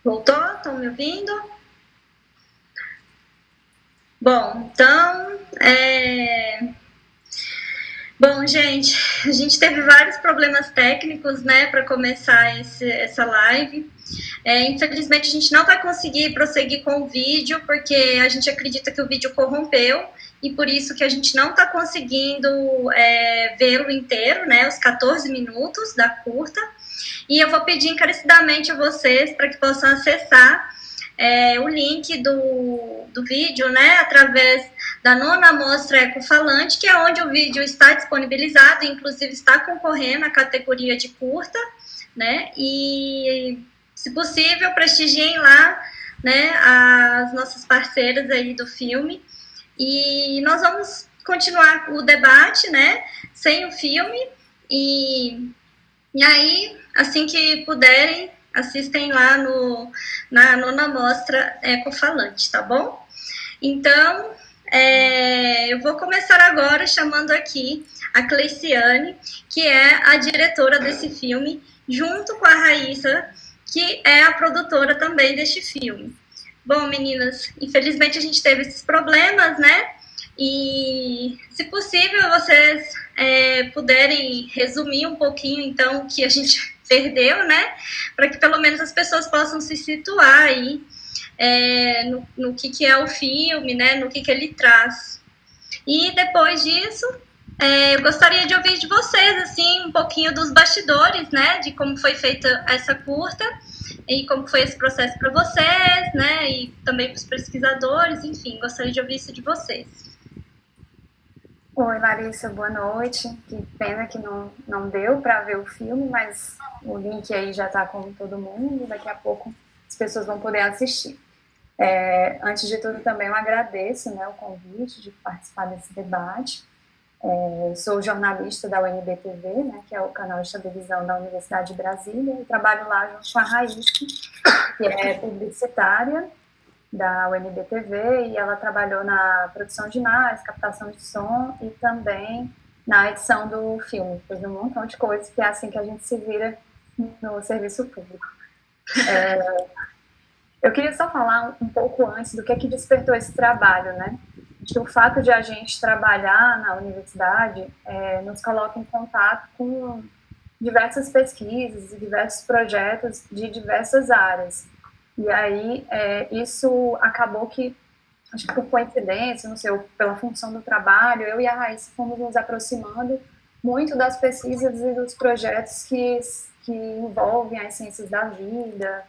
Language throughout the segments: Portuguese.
Voltou? Estão me ouvindo? Bom, então, bom, gente, a gente teve vários problemas técnicos, né, para começar essa live. Infelizmente, a gente não vai conseguir prosseguir com o vídeo, porque a gente acredita que o vídeo corrompeu, e por isso que a gente não está conseguindo vê-lo inteiro, né, os 14 minutos da curta. E eu vou pedir encarecidamente a vocês para que possam acessar o link do vídeo, né, através da nona mostra Ecofalante, que é onde o vídeo está disponibilizado, inclusive está concorrendo à categoria de curta, né, e, se possível, prestigiem lá, né, as nossas parceiras aí do filme, e nós vamos continuar o debate, né, sem o filme, e aí, assim que puderem, assistem lá na nona mostra Ecofalante, tá bom? Então, eu vou começar agora chamando aqui a Cleiciane, que é a diretora desse filme, junto com a Raíssa, que é a produtora também deste filme. Bom, meninas, infelizmente a gente teve esses problemas, né? E, se possível, vocês puderem resumir um pouquinho, então, o que a gente perdeu, né? Para que pelo menos as pessoas possam se situar aí no que é o filme, né? No que ele traz. E depois disso, eu gostaria de ouvir de vocês, assim, um pouquinho dos bastidores, né? De como foi feita essa curta e como foi esse processo para vocês, né? E também para os pesquisadores, enfim, gostaria de ouvir isso de vocês. Oi, Larissa, boa noite. Que pena que não deu para ver o filme, mas o link aí já está com todo mundo. Daqui a pouco as pessoas vão poder assistir. Antes de tudo, também eu agradeço, né, o convite de participar desse debate. Sou jornalista da UNB-TV, né, que é o canal de televisão da Universidade de Brasília, e trabalho lá junto com a Raíssa, que é publicitária da UNB-TV, e ela trabalhou na produção de imagens, captação de som e também na edição do filme. Fez um montão de coisas, que é assim que a gente se vira no serviço público. Eu queria só falar um pouco antes do que despertou esse trabalho, né? Que o fato de a gente trabalhar na universidade nos coloca em contato com diversas pesquisas e diversos projetos de diversas áreas. E aí, isso acabou que, acho que por coincidência, não sei, pela função do trabalho, eu e a Raíssa fomos nos aproximando muito das pesquisas e dos projetos que envolvem as ciências da vida,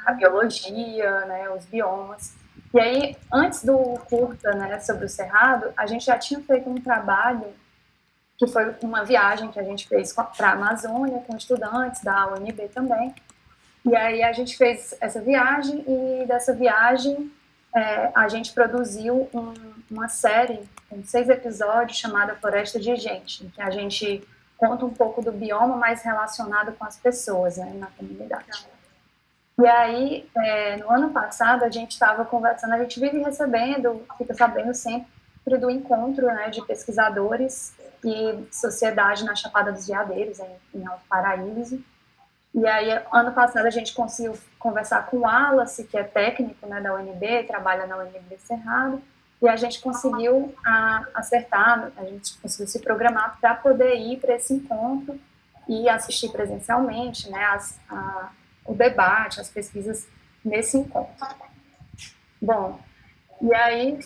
a biologia, né, os biomas. E aí, antes do curta, né, sobre o Cerrado, a gente já tinha feito um trabalho que foi uma viagem que a gente fez para a Amazônia com estudantes da UNB também. E aí a gente fez essa viagem, e dessa viagem a gente produziu uma série com 6 episódios chamada Floresta de Gente, em que a gente conta um pouco do bioma, mas relacionado com as pessoas, né, na comunidade. E aí, no ano passado, a gente estava conversando, a gente vive recebendo, fica sabendo sempre do encontro, né, de pesquisadores e sociedade na Chapada dos Veadeiros, em Alto Paraíso. E aí, ano passado, a gente conseguiu conversar com o Wallace, que é técnico, né, da UNB, trabalha na UNB Cerrado, e a gente conseguiu acertar, a gente conseguiu se programar para poder ir para esse encontro e assistir presencialmente, né, o debate, as pesquisas nesse encontro. Bom, e aí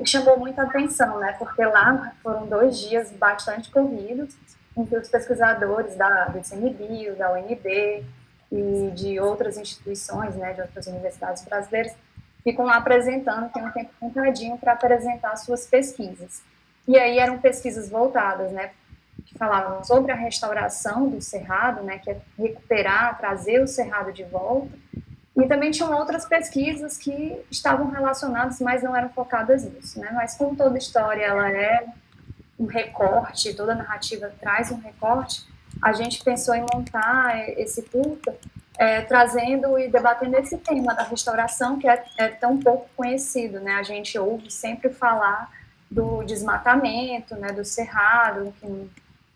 chamou muita atenção, né, porque lá foram 2 dias bastante corridos, em que os pesquisadores do ICMBio, da UNB e de outras instituições, né, de outras universidades brasileiras, ficam lá apresentando, tem um tempo contadinho para apresentar suas pesquisas. E aí eram pesquisas voltadas, né, que falavam sobre a restauração do cerrado, né, que é recuperar, trazer o cerrado de volta, e também tinham outras pesquisas que estavam relacionadas, mas não eram focadas nisso, né, mas como toda história ela é um recorte, toda narrativa traz um recorte, a gente pensou em montar esse curta trazendo e debatendo esse tema da restauração, que é tão pouco conhecido, né? A gente ouve sempre falar do desmatamento, né, do cerrado,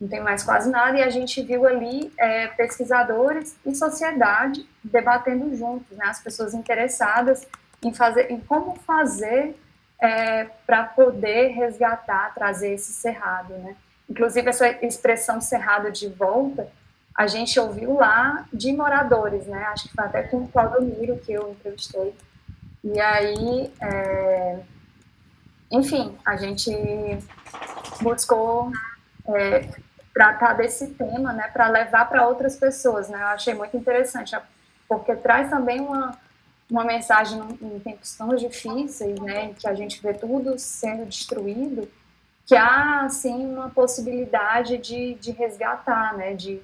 não tem mais quase nada, e a gente viu ali pesquisadores e sociedade debatendo juntos, né, as pessoas interessadas em como fazer para poder resgatar, trazer esse cerrado, né. Inclusive, essa expressão cerrado de volta, a gente ouviu lá de moradores, né, acho que foi até com o Claudomiro que eu entrevistei, e aí, enfim, a gente buscou tratar desse tema, né, para levar para outras pessoas, né, eu achei muito interessante, porque traz também uma mensagem em tempos tão difíceis, né, em que a gente vê tudo sendo destruído, que há, assim, uma possibilidade de resgatar, né, de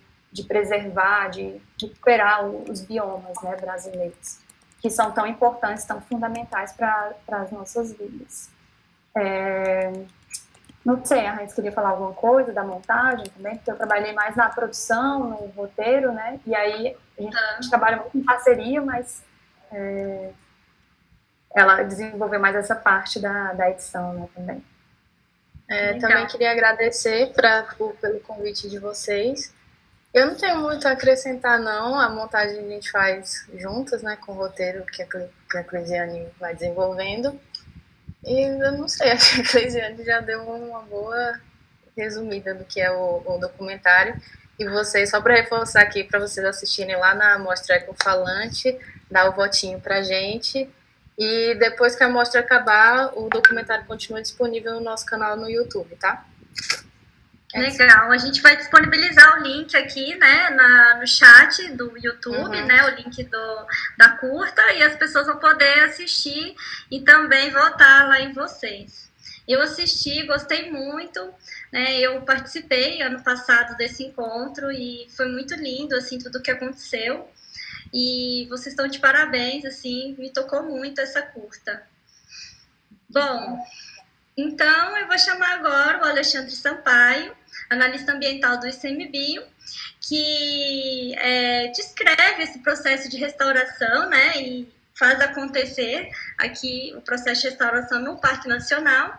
preservar, de recuperar os biomas, né, brasileiros, que são tão importantes, tão fundamentais para as nossas vidas. Não sei, a gente queria falar alguma coisa da montagem também, porque eu trabalhei mais na produção, no roteiro, né? E aí a gente trabalha muito em parceria, mas ela desenvolveu mais essa parte da edição, né, também. Também queria agradecer pelo convite de vocês. Eu não tenho muito a acrescentar, não. A montagem a gente faz juntas, né, com o roteiro que a Cleisiane vai desenvolvendo. E eu não sei, acho que a Cleisiane já deu uma boa resumida do que é o documentário. E vocês, só para reforçar aqui, para vocês assistirem lá na Mostra Ecofalante, dar o votinho para a gente. E depois que a mostra acabar, o documentário continua disponível no nosso canal no YouTube, tá? Legal, a gente vai disponibilizar o link aqui, né, no chat do YouTube, né, o link da curta, e as pessoas vão poder assistir e também votar lá em vocês. Eu assisti, gostei muito, né, eu participei ano passado desse encontro e foi muito lindo, assim, tudo que aconteceu. E vocês estão de parabéns, assim, me tocou muito essa curta. Bom, então eu vou chamar agora o Alexandre Sampaio, analista ambiental do ICMBio, que descreve esse processo de restauração, né, e faz acontecer aqui o processo de restauração no Parque Nacional.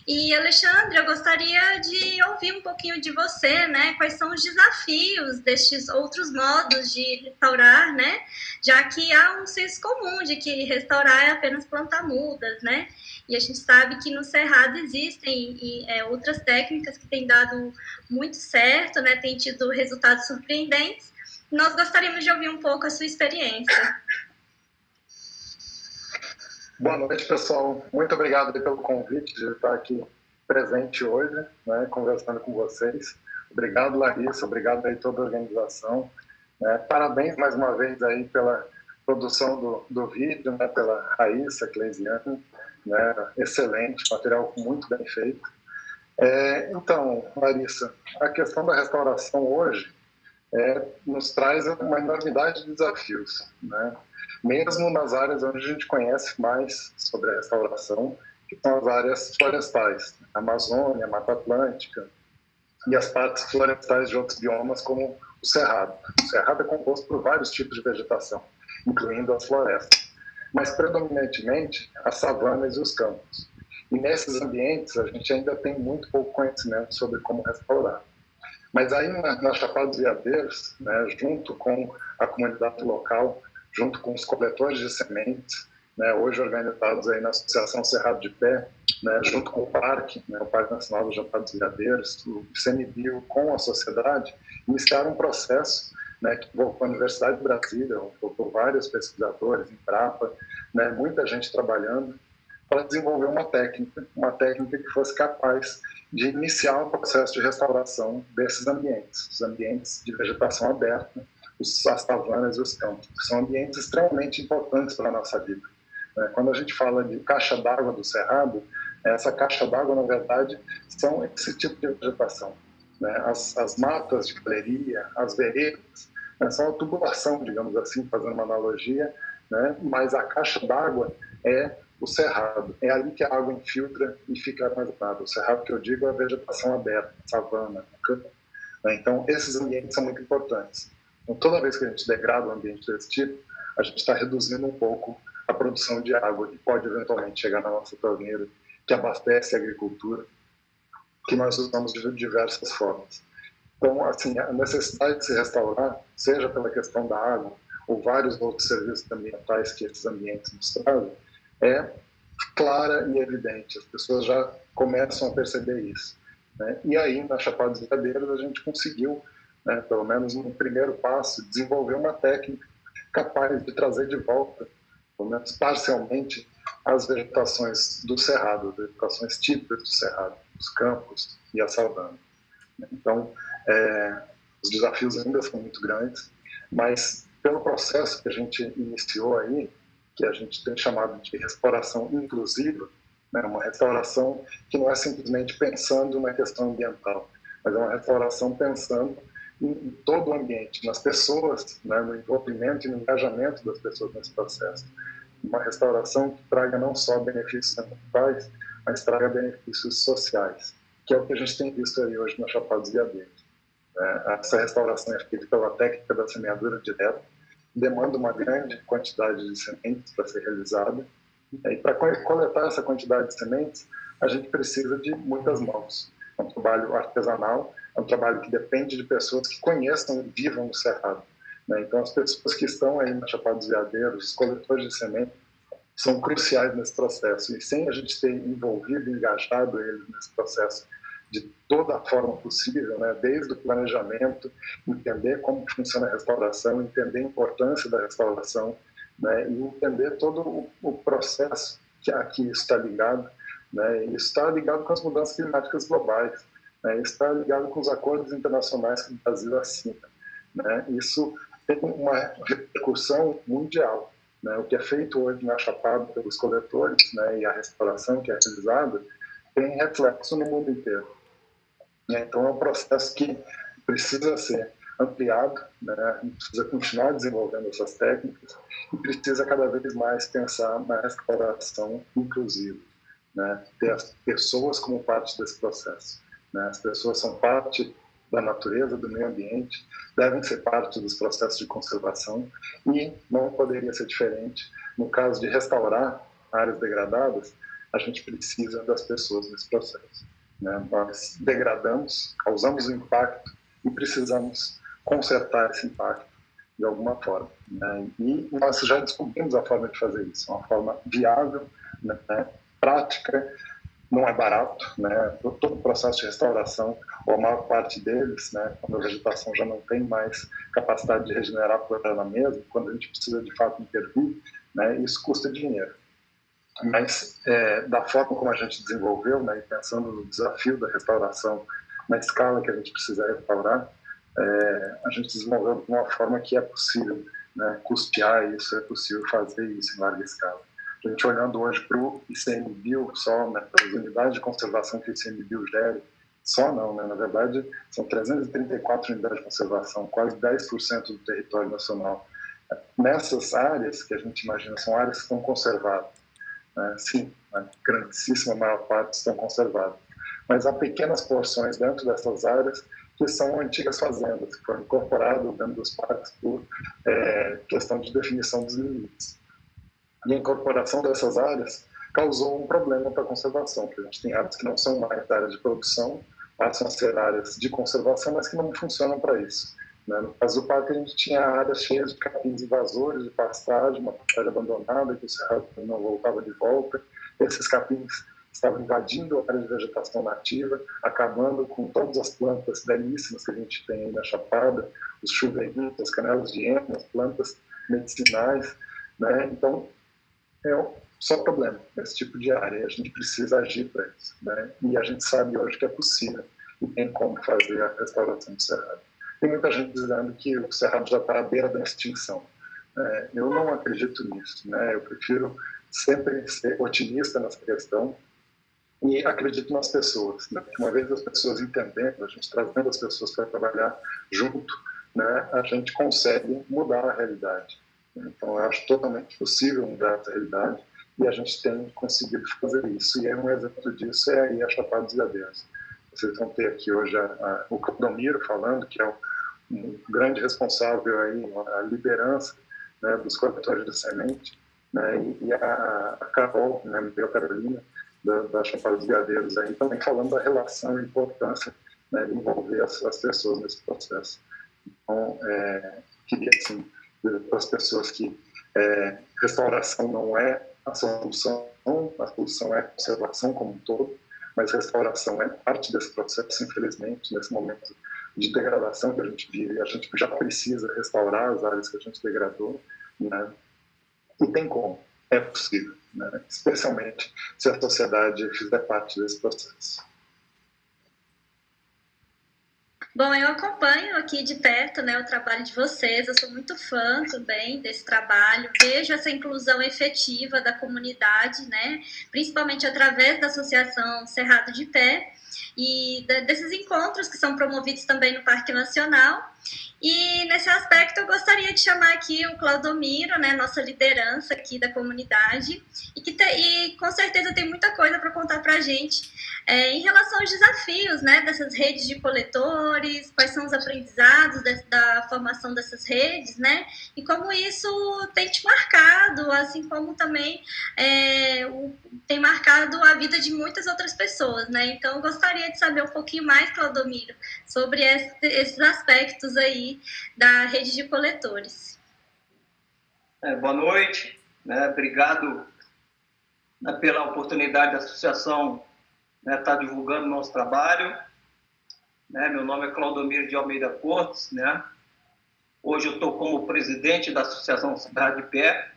E, Alexandre, eu gostaria de ouvir um pouquinho de você, né? Quais são os desafios destes outros modos de restaurar, né? Já que há um senso comum de que restaurar é apenas plantar mudas, né? E a gente sabe que no Cerrado existem outras técnicas que têm dado muito certo, né? Têm tido resultados surpreendentes. Nós gostaríamos de ouvir um pouco a sua experiência. Boa noite, pessoal. Muito obrigado pelo convite de estar aqui presente hoje, né, conversando com vocês. Obrigado, Larissa. Obrigado aí toda a organização. Parabéns mais uma vez aí pela produção do vídeo, né, pela Raíssa, Cleisiane, né, excelente, material muito bem feito. Então, Larissa, a questão da restauração hoje nos traz uma enormidade de desafios, né? Mesmo nas áreas onde a gente conhece mais sobre a restauração, que são as áreas florestais, a Amazônia, a Mata Atlântica e as partes florestais de outros biomas, como o Cerrado. O Cerrado é composto por vários tipos de vegetação, incluindo as florestas, mas predominantemente as savanas e os campos. E nesses ambientes a gente ainda tem muito pouco conhecimento sobre como restaurar. Mas aí na Chapada dos Veadeiros, né, junto com a comunidade local, junto com os coletores de sementes, né, hoje organizados aí na Associação Cerrado de Pé, né, junto com o Parque, né, o Parque Nacional do Chapada dos Veadeiros, o ICMBio com a sociedade, iniciaram um processo, né, que envolveu a Universidade de Brasília, por vários pesquisadores, Embrapa, né, muita gente trabalhando, para desenvolver uma técnica que fosse capaz de iniciar um processo de restauração desses ambientes, os ambientes de vegetação aberta, as savanas e os campos, que são ambientes extremamente importantes para a nossa vida. Quando a gente fala de caixa d'água do Cerrado, essa caixa d'água, na verdade, são esse tipo de vegetação. As matas de galeria, as veredas, são a tubulação, digamos assim, fazendo uma analogia, né? Mas a caixa d'água é o Cerrado. É ali que a água infiltra e fica armazenada. O Cerrado, que eu digo, é a vegetação aberta, savana, campo. Então, esses ambientes são muito importantes. Então, toda vez que a gente degrada um ambiente desse tipo, a gente está reduzindo um pouco a produção de água, que pode eventualmente chegar na nossa torneira, que abastece a agricultura, que nós usamos de diversas formas. Então, assim, a necessidade de se restaurar, seja pela questão da água ou vários outros serviços ambientais que esses ambientes nos trazem, é clara e evidente. As pessoas já começam a perceber isso, né? E aí, na Chapada dos Veadeiros, a gente conseguiu, né, pelo menos no primeiro passo, desenvolver uma técnica capaz de trazer de volta, pelo menos parcialmente, as vegetações do Cerrado, as vegetações típicas do Cerrado, os campos e a savanna. Então, os desafios ainda são muito grandes, mas pelo processo que a gente iniciou aí, que a gente tem chamado de restauração inclusiva, né, uma restauração que não é simplesmente pensando na questão ambiental, mas é uma restauração pensando em todo o ambiente, nas pessoas, né, no envolvimento e no engajamento das pessoas nesse processo. Uma restauração que traga não só benefícios ambientais, mas traga benefícios sociais, que é o que a gente tem visto aí hoje na Chapada dos Veadeiros. Essa restauração é feita pela técnica da semeadura direta, demanda uma grande quantidade de sementes para ser realizada, e para coletar essa quantidade de sementes, a gente precisa de muitas mãos. É um trabalho artesanal, é um trabalho que depende de pessoas que conheçam e vivam no Cerrado, né? Então, as pessoas que estão aí na Chapada dos Veadeiros, os coletores de semente, são cruciais nesse processo. E sem a gente ter envolvido e engajado eles nesse processo de toda a forma possível, né? Desde o planejamento, entender como funciona a restauração, entender a importância da restauração, né? E entender todo o processo que aqui está ligado, né? E está ligado com as mudanças climáticas globais, né? Está ligado com os acordos internacionais que o Brasil assina, né? Isso tem uma repercussão mundial, né? O que é feito hoje na Chapada pelos coletores, né? E a restauração que é realizada tem reflexo no mundo inteiro. Então, é um processo que precisa ser ampliado, né? A gente precisa continuar desenvolvendo essas técnicas e precisa cada vez mais pensar na restauração inclusiva, né? Ter as pessoas como parte desse processo, né? As pessoas são parte da natureza, do meio ambiente, devem ser parte dos processos de conservação e não poderia ser diferente. No caso de restaurar áreas degradadas, a gente precisa das pessoas nesse processo, né? Nós degradamos, causamos um impacto e precisamos consertar esse impacto de alguma forma, né? E nós já descobrimos a forma de fazer isso, uma forma viável, né? Prática, não é barato, né? Todo o processo de restauração, ou a maior parte deles, né? Quando a vegetação já não tem mais capacidade de regenerar por ela mesma, quando a gente precisa de fato intervir, né? Isso custa dinheiro. Mas da forma como a gente desenvolveu, né, e pensando no desafio da restauração na escala que a gente precisa restaurar, a gente desenvolveu de uma forma que é possível, né, custear isso, é possível fazer isso em larga escala. A gente olhando hoje para o ICMBio só, né, para as unidades de conservação que o ICMBio gera, só não, né, na verdade são 334 unidades de conservação, quase 10% do território nacional. Nessas áreas que a gente imagina, são áreas que estão conservadas. Sim, a grandíssima maior parte estão conservadas. Mas há pequenas porções dentro dessas áreas que são antigas fazendas, que foram incorporadas dentro dos parques por questão de definição dos limites. E a incorporação dessas áreas causou um problema para a conservação, porque a gente tem áreas que não são mais áreas de produção, passam a ser áreas de conservação, mas que não funcionam para isso. No caso do parque, a gente tinha áreas cheias de capins invasores, de pastagem, uma pastagem abandonada, que o cerrado não voltava de volta. Esses capins estavam invadindo a área de vegetação nativa, acabando com todas as plantas belíssimas que a gente tem aí na Chapada, os chuveirinhos, as canelas de heno, as plantas medicinais, né? Então, só problema esse tipo de área, a gente precisa agir para isso, né? E a gente sabe hoje que é possível e tem como fazer a restauração do cerrado. Tem muita gente dizendo que o cerrado já está à beira da extinção. Eu não acredito nisso, né? Eu prefiro sempre ser otimista nessa questão e acredito nas pessoas, né? Uma vez as pessoas entendendo, a gente trazendo as pessoas para trabalhar junto, né, a gente consegue mudar a realidade. Então, eu acho totalmente possível mudar essa realidade e a gente tem conseguido fazer isso. E um exemplo disso é aí a Chapada dos Veadeiros. Vocês vão ter aqui hoje o Clodomiro falando, que é um grande responsável aí, a liderança, né, dos coletores de semente, né, e a Carol, né, a Carolina, da Chapada dos Veadeiros, aí também falando da relação e importância né, envolver as pessoas nesse processo. Então, queria, assim, dizer para as pessoas que restauração não é a solução é a conservação como um todo, mas restauração é parte desse processo, infelizmente, nesse momento de degradação que a gente vive. A gente já precisa restaurar as áreas que a gente degradou, né? E tem como, é possível, né? Especialmente se a sociedade fizer parte desse processo. Bom, eu acompanho aqui de perto, né, o trabalho de vocês, eu sou muito fã também desse trabalho, vejo essa inclusão efetiva da comunidade, né, principalmente através da Associação Cerrado de Pé e desses encontros que são promovidos também no Parque Nacional. E nesse aspecto eu gostaria de chamar aqui o Claudomiro, né, nossa liderança aqui da comunidade, e com certeza tem muita coisa para contar para a gente em relação aos desafios, né, dessas redes de coletores, quais são os aprendizados da formação dessas redes, né, e como isso tem te marcado, assim como também tem marcado a vida de muitas outras pessoas, né. Então eu gostaria de saber um pouquinho mais, Claudomiro, sobre esses aspectos aí da rede de coletores. Boa noite, né? Obrigado, né, pela oportunidade da associação, né, estar divulgando o nosso trabalho. Né? Meu nome é Claudomiro de Almeida Cortes, né? Hoje eu estou como presidente da Associação Cidade de Pé.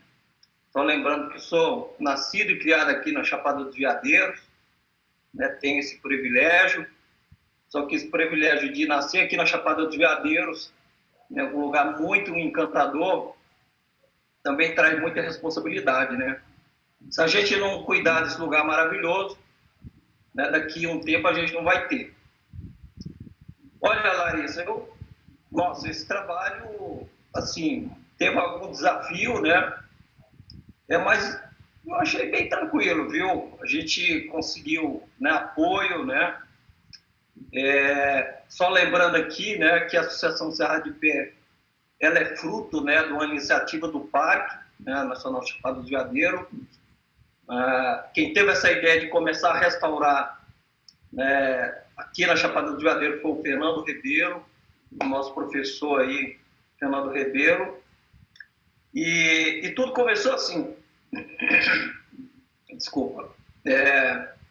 Só lembrando que sou nascido e criado aqui na Chapada dos Veadeiros, né? Tenho esse privilégio, só que esse privilégio de nascer aqui na Chapada dos Veadeiros, em um lugar muito encantador, também traz muita responsabilidade, né? Se a gente não cuidar desse lugar maravilhoso, né, daqui a um tempo a gente não vai ter. Olha, Larissa, nossa, esse trabalho, assim, teve algum desafio, né? Mas eu achei bem tranquilo, viu? A gente conseguiu, né, apoio, né? Só lembrando aqui, né, que a Associação Cerrado de Pé, ela é fruto, né, de uma iniciativa do Parque, né, Nacional Chapada dos Veadeiros. Quem teve essa ideia de começar a restaurar, né, aqui na Chapada dos Veadeiros foi o Fernando Ribeiro, o nosso professor aí, Fernando Ribeiro. E tudo começou assim. Desculpa.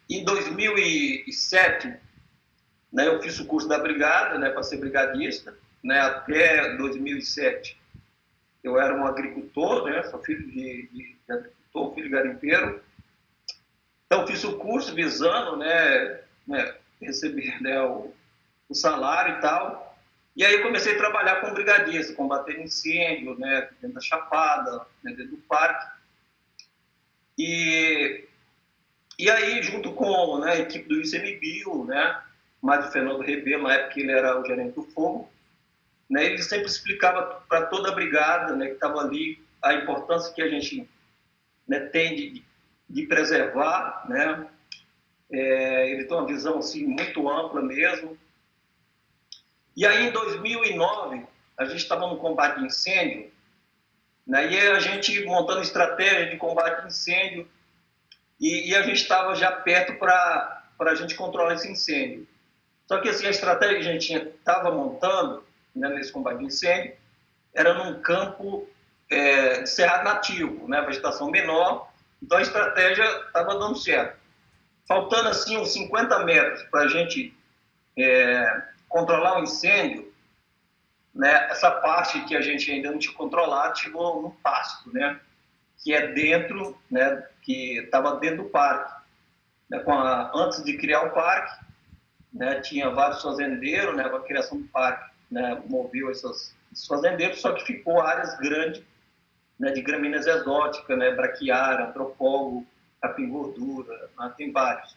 Em 2007, né, eu fiz o curso da brigada, né, para ser brigadista, né, até 2007 eu era um agricultor, né, sou filho de agricultor, filho de garimpeiro. Então fiz o curso visando, né, receber, né, o salário e tal. E aí comecei a trabalhar com brigadista, combatendo incêndio, né, dentro da Chapada, né, dentro do parque. E aí, junto com, né, a equipe do ICMBio, né, mais o Fernando Ribeiro, na época ele era o gerente do fogo, né, ele sempre explicava para toda a brigada, né, que estava ali, a importância que a gente, né, tem de preservar, né. Ele tem uma visão assim, muito ampla mesmo. E aí, em 2009, a gente estava no combate de incêndio, né, e a gente montando estratégia de combate de incêndio, e a gente estava já perto para a gente controlar esse incêndio. Só que assim, a estratégia que a gente estava montando, né, nesse combate de incêndio era num campo de cerrado nativo, né, vegetação menor, então a estratégia estava dando certo. Faltando assim uns 50 metros para a gente controlar o incêndio, né, essa parte que a gente ainda não tinha controlado chegou no pasto, né, que é dentro, né, que estava dentro do parque. Né, antes de criar o parque, né, tinha vários fazendeiros, né, com a criação do parque, né, moveu esses fazendeiros, só que ficou áreas grandes, né, de gramíneas exóticas, né, braquiária, antropólogo, capim-gordura, né, tem vários,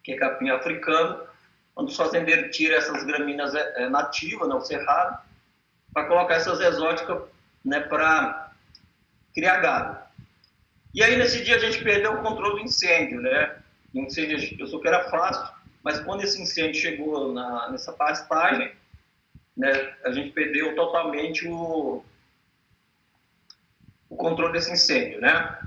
que é capim africano, onde os fazendeiros tiram essas gramíneas nativas, né, o cerrado, para colocar essas exóticas, né, para criar gado. E aí, nesse dia, a gente perdeu o controle do incêndio, né? O incêndio, eu pensou que era fácil, mas quando esse incêndio chegou nessa pastagem, né, a gente perdeu totalmente o controle desse incêndio, né?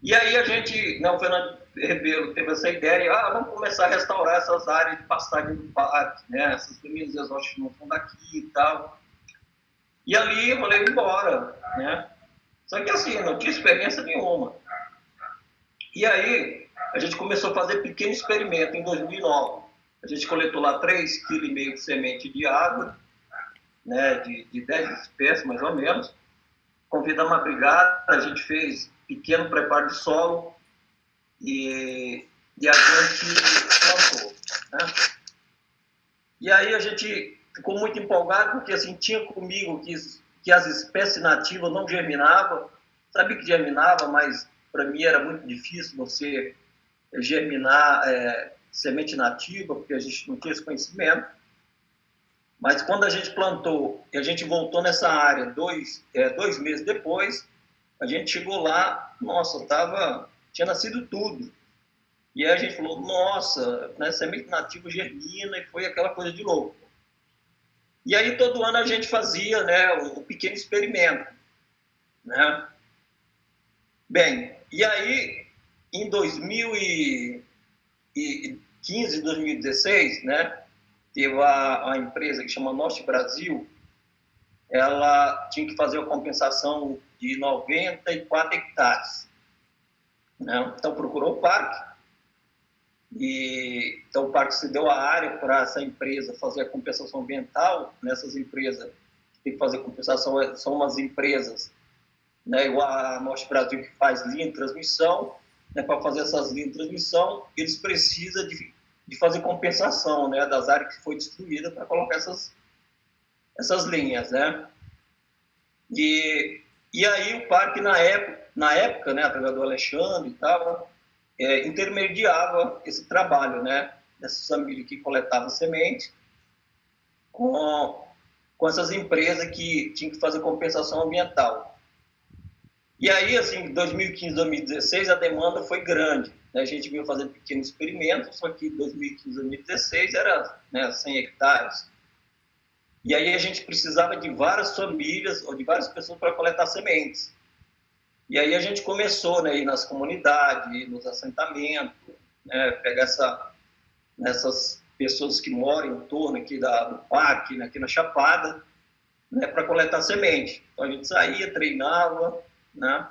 E aí a gente, né, o Fernando Rebelo teve essa ideia, vamos começar a restaurar essas áreas de pastagem do parque, né, essas famílias exóticas não são daqui e tal. E ali eu falei, embora, né? Só que assim, não tinha experiência nenhuma. E aí a gente começou a fazer pequeno experimento em 2009. A gente coletou lá 3,5 kg de semente de água, né, de 10 espécies mais ou menos. Convidamos uma brigada, a gente fez pequeno preparo de solo e a gente plantou, né? E aí a gente ficou muito empolgado, porque assim, tinha comigo que as espécies nativas não germinavam. Sabia que germinava, mas para mim era muito difícil você germinar semente nativa, porque a gente não tinha esse conhecimento. Mas quando a gente plantou e a gente voltou nessa área 2 meses depois, a gente chegou lá, nossa, tinha nascido tudo. E aí a gente falou, nossa, né, semente nativa germina, e foi aquela coisa de louco. E aí todo ano a gente fazia, né, um pequeno experimento, né? Bem, e aí em 2015, 2016, né, teve a empresa que chama Norte Brasil, ela tinha que fazer a compensação de 94 hectares. Né? Então procurou o parque, e então o parque cedeu a área para essa empresa fazer a compensação ambiental. Nessas empresas que tem que fazer compensação são umas empresas, né, igual a Norte Brasil, que faz linha de transmissão, né, para fazer essas linhas de transmissão, eles precisam de fazer compensação, né, das áreas que foi destruída para colocar essas linhas, né? E aí o parque, na época, né, através do Alexandre e tal, intermediava esse trabalho, né, dessas famílias que coletavam semente com essas empresas que tinham que fazer compensação ambiental. E aí, assim, em 2015, 2016, a demanda foi grande. Né? A gente veio fazendo pequenos experimentos, só que em 2015, 2016 era, né, 100 hectares. E aí a gente precisava de várias famílias ou de várias pessoas para coletar sementes. E aí a gente começou, né, ir nas comunidades, nos assentamentos, né, pegar essas pessoas que moram em torno aqui do parque, né, aqui na Chapada, né, para coletar semente. Então a gente saía, treinava, né?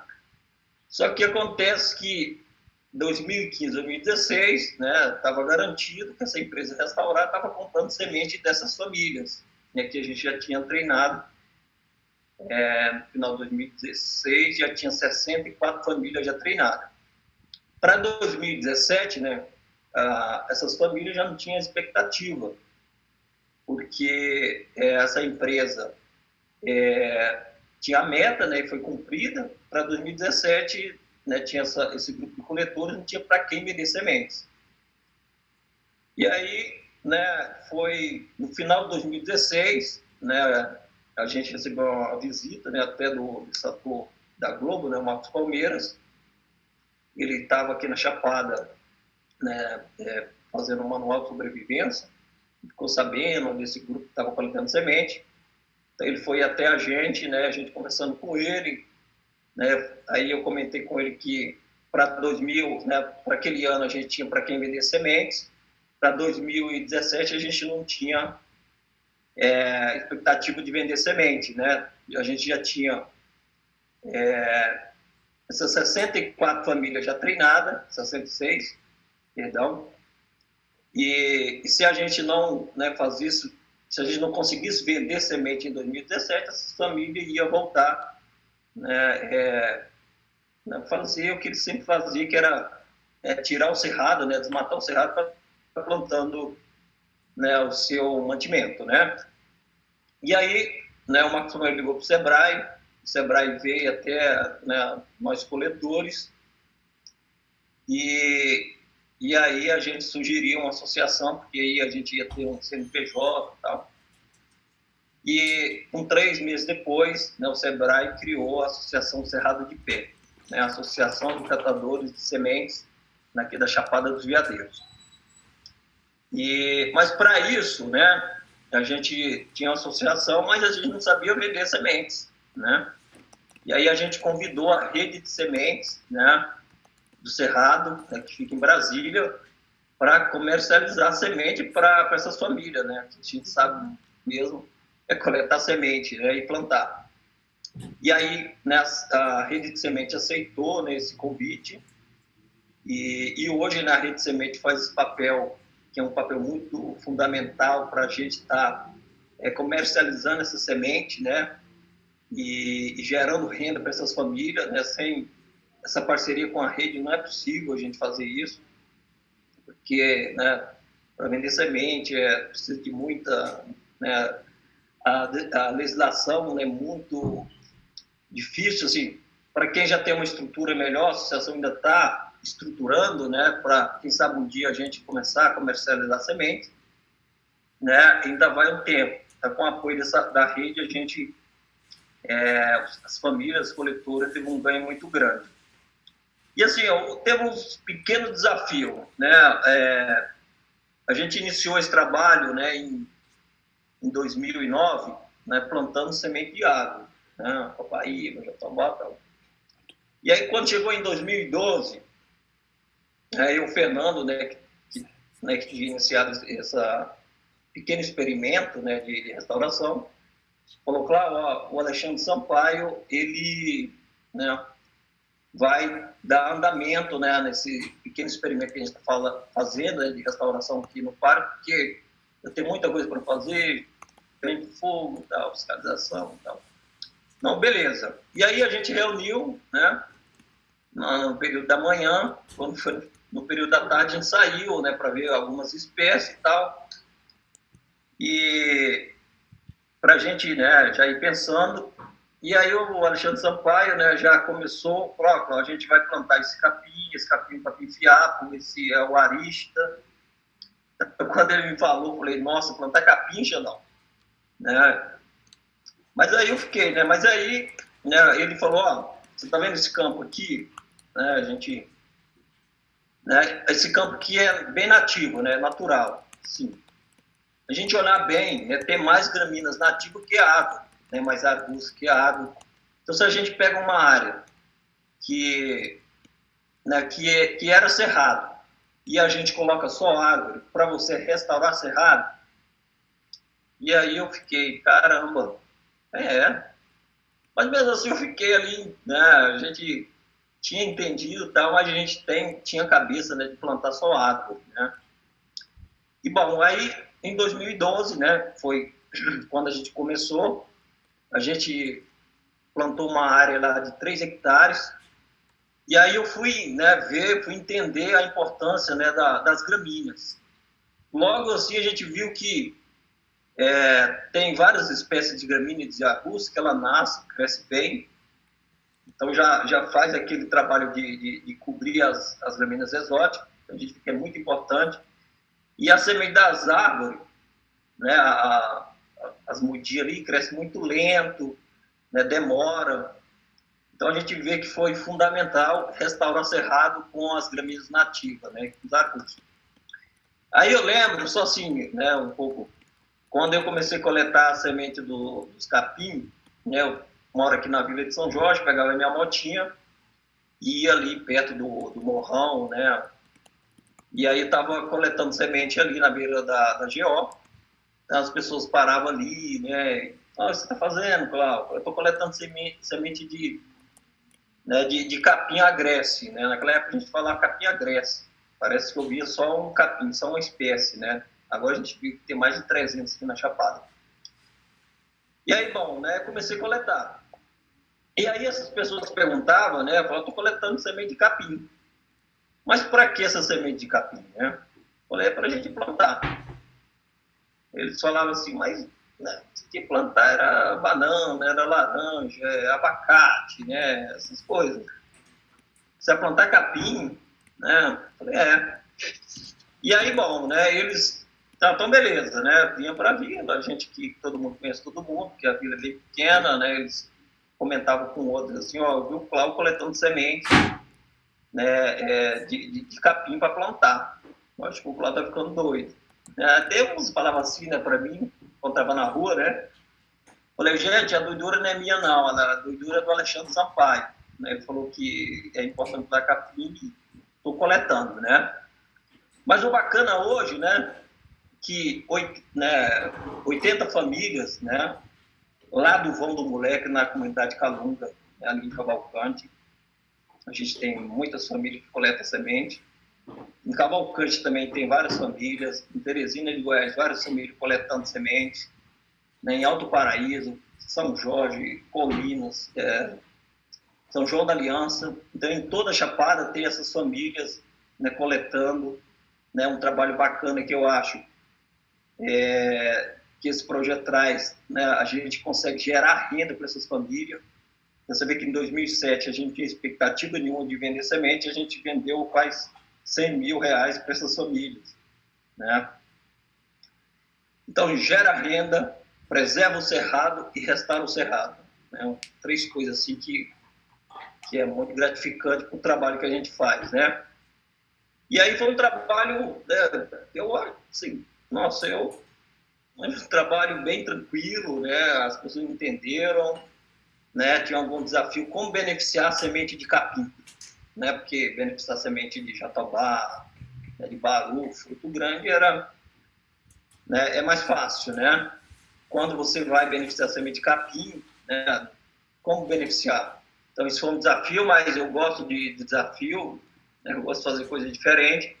Só que acontece que 2015, 2016, né, estava garantido que essa empresa restaurada estava comprando semente dessas famílias, né, que a gente já tinha treinado. No final de 2016 já tinha 64 famílias já treinadas. Para 2017, né, essas famílias já não tinham expectativa, porque essa empresa tinha a meta, né, e foi cumprida. Para 2017, né, tinha esse grupo de coletores, não tinha para quem vender sementes. E aí, né, foi no final de 2016, né, a gente recebeu uma visita, né, até do setor da Globo, né, o Marcos Palmeiras. Ele estava aqui na Chapada, né, fazendo um manual de sobrevivência, ficou sabendo desse grupo que estava coletando semente. Então, ele foi até a gente, né, a gente conversando com ele, né, aí eu comentei com ele que para 2000, né, para aquele ano a gente tinha para quem vender sementes. Para 2017 a gente não tinha expectativa de vender semente, né? A gente já tinha essas 64 famílias já treinadas, 66, perdão, e se a gente não, né, faz isso, se a gente não conseguisse vender semente em 2017, essas famílias iam voltar, né, fazer o que eles sempre faziam, que era tirar o cerrado, né, desmatar o cerrado para plantando, né, o seu mantimento, né? E aí, né, o Marcos Palmeiras ligou para o Sebrae veio até, né, nós coletores, e aí a gente sugeriu uma associação, porque aí a gente ia ter um CNPJ e tal. E 3 meses depois, né, o Sebrae criou a Associação Cerrado de Pé, né, a Associação de Catadores de Sementes aqui da Chapada dos Veadeiros. Mas para isso, né, a gente tinha uma associação, mas a gente não sabia vender sementes, né? E aí a gente convidou a rede de sementes, né, do Cerrado, né, que fica em Brasília, para comercializar semente para essas famílias, né? Que a gente sabe mesmo é coletar semente, né, e plantar. E aí, né, a Rede de Semente aceitou, né, esse convite, e hoje, né, a Rede de Semente faz esse papel, que é um papel muito fundamental para a gente estar comercializando essa semente, né, e gerando renda para essas famílias, né? Sem essa parceria com a rede não é possível a gente fazer isso, porque, né, para vender semente precisa de muita, né, a legislação é muito difícil, assim, para quem já tem uma estrutura melhor, a associação ainda está estruturando, né, para, quem sabe, um dia a gente começar a comercializar semente, né, ainda vai um tempo. Tá, com o apoio da rede, a gente, as famílias, as coletoras, teve um ganho muito grande. E, assim, teve uns pequenos desafios, né, a gente iniciou esse trabalho, né, em 2009, né, plantando semente de água, né, Copaíba, Jatobá e tal. E aí, quando chegou em 2012, aí o Fernando, né, que tinha iniciado esse pequeno experimento, né, de restauração, falou, claro, ó, o Alexandre Sampaio, ele, né, vai dar andamento, né, nesse pequeno experimento que a gente está fazendo, né, de restauração aqui no parque, porque eu tenho muita coisa para fazer, prende fogo, tal, fiscalização e tal. Não, beleza. E aí a gente reuniu, né, no período da manhã, quando foi no período da tarde a gente saiu, né, para ver algumas espécies e tal. E para a gente, né, já ir pensando. E aí o Alexandre Sampaio, né, já começou, falou, a gente vai plantar esse capim fiapo, esse é o arista. Quando ele me falou, eu falei, nossa, plantar capim, não, né? Mas aí eu fiquei, né? Mas aí, né, ele falou, ó, você tá vendo esse campo aqui? Né, a gente, né, esse campo aqui é bem nativo, né, natural, sim. A gente olhar bem, né, tem mais gramíneas nativas que água, né, mais arbustos que água. Então, se a gente pega uma área que era cerrado e a gente coloca só árvore para você restaurar cerrado, e aí eu fiquei, caramba, mas mesmo assim eu fiquei ali, né, a gente tinha entendido e tal, mas a gente tinha cabeça, né, de plantar só árvore, né. E bom, aí em 2012, né, foi quando a gente começou, a gente plantou uma área lá de 3 hectares, e aí eu fui, né, fui entender a importância, né, das gramíneas. Logo assim a gente viu que tem várias espécies de gramíneas e arbustos que ela nasce, cresce bem, então já faz aquele trabalho de cobrir as gramíneas exóticas, a gente vê que é muito importante. E a semente das árvores, né, as mudias ali crescem muito lento, né, demora. Então a gente vê que foi fundamental restaurar cerrado com as gramíneas nativas, né, os arbustos. Aí eu lembro, só assim, né, um pouco, quando eu comecei a coletar a semente dos capim, né, eu moro aqui na Vila de São Jorge, pegava a minha motinha, ia ali perto do morrão, né, e aí eu estava coletando semente ali na beira da GO, então as pessoas paravam ali, né, o que você está fazendo, Cláudio? Eu estou coletando semente de capim agreste, né, naquela época a gente falava capim agreste, parece que eu via só um capim, só uma espécie, né, agora a gente viu que tem mais de 300 aqui na Chapada. E aí, bom, né, comecei a coletar. E aí essas pessoas perguntavam, né, eu falava, estou coletando semente de capim. Mas para que essa semente de capim, né? Falei, para a gente plantar. Eles falavam assim, mas né, que plantar era banana, era laranja, abacate, né, essas coisas. Você vai plantar capim, né? Falei, E aí, bom, né, eles... Então, beleza, né? Vinha para a vila, a gente que todo mundo conhece todo mundo, porque a vila é bem pequena, né? Eles comentavam com outros assim, ó, eu vi o Cláudio coletando semente, né, de capim para plantar. Eu acho que o Cláudio tá ficando doido. Até uns falavam assim, né, para mim, quando estava na rua, né? Falei, gente, a doidura não é minha não, a doidura é do Alexandre Sampaio. Né? Ele falou que é importante dar capim, estou coletando, né? Mas o bacana hoje, né, que 80 famílias, né, lá do Vão do Moleque, na comunidade Calunga, né, ali em Cavalcante, a gente tem muitas famílias que coletam semente. Em Cavalcante também tem várias famílias, em Teresina de Goiás, várias famílias coletando semente, né, em Alto Paraíso, São Jorge, Colinas, São João da Aliança. Então, em toda a Chapada tem essas famílias, né, coletando, né, um trabalho bacana que eu acho que esse projeto traz, né, a gente consegue gerar renda para essas famílias. Você vê que em 2007 a gente não tinha expectativa nenhuma de vender semente, a gente vendeu quase R$100 mil para essas famílias, né? Então, gera renda, preserva o cerrado e restaura o cerrado, né? 3 coisas assim que é muito gratificante para o trabalho que a gente faz, né? E aí foi um trabalho, um trabalho bem tranquilo, né? As pessoas entenderam, né? Tinha algum desafio como beneficiar a semente de capim, né? Porque beneficiar a semente de jatobá, né, de baru, fruto grande, né, é mais fácil, né? Quando você vai beneficiar a semente de capim, né, como beneficiar? Então, isso foi um desafio, mas eu gosto de desafio, né, eu gosto de fazer coisas diferentes.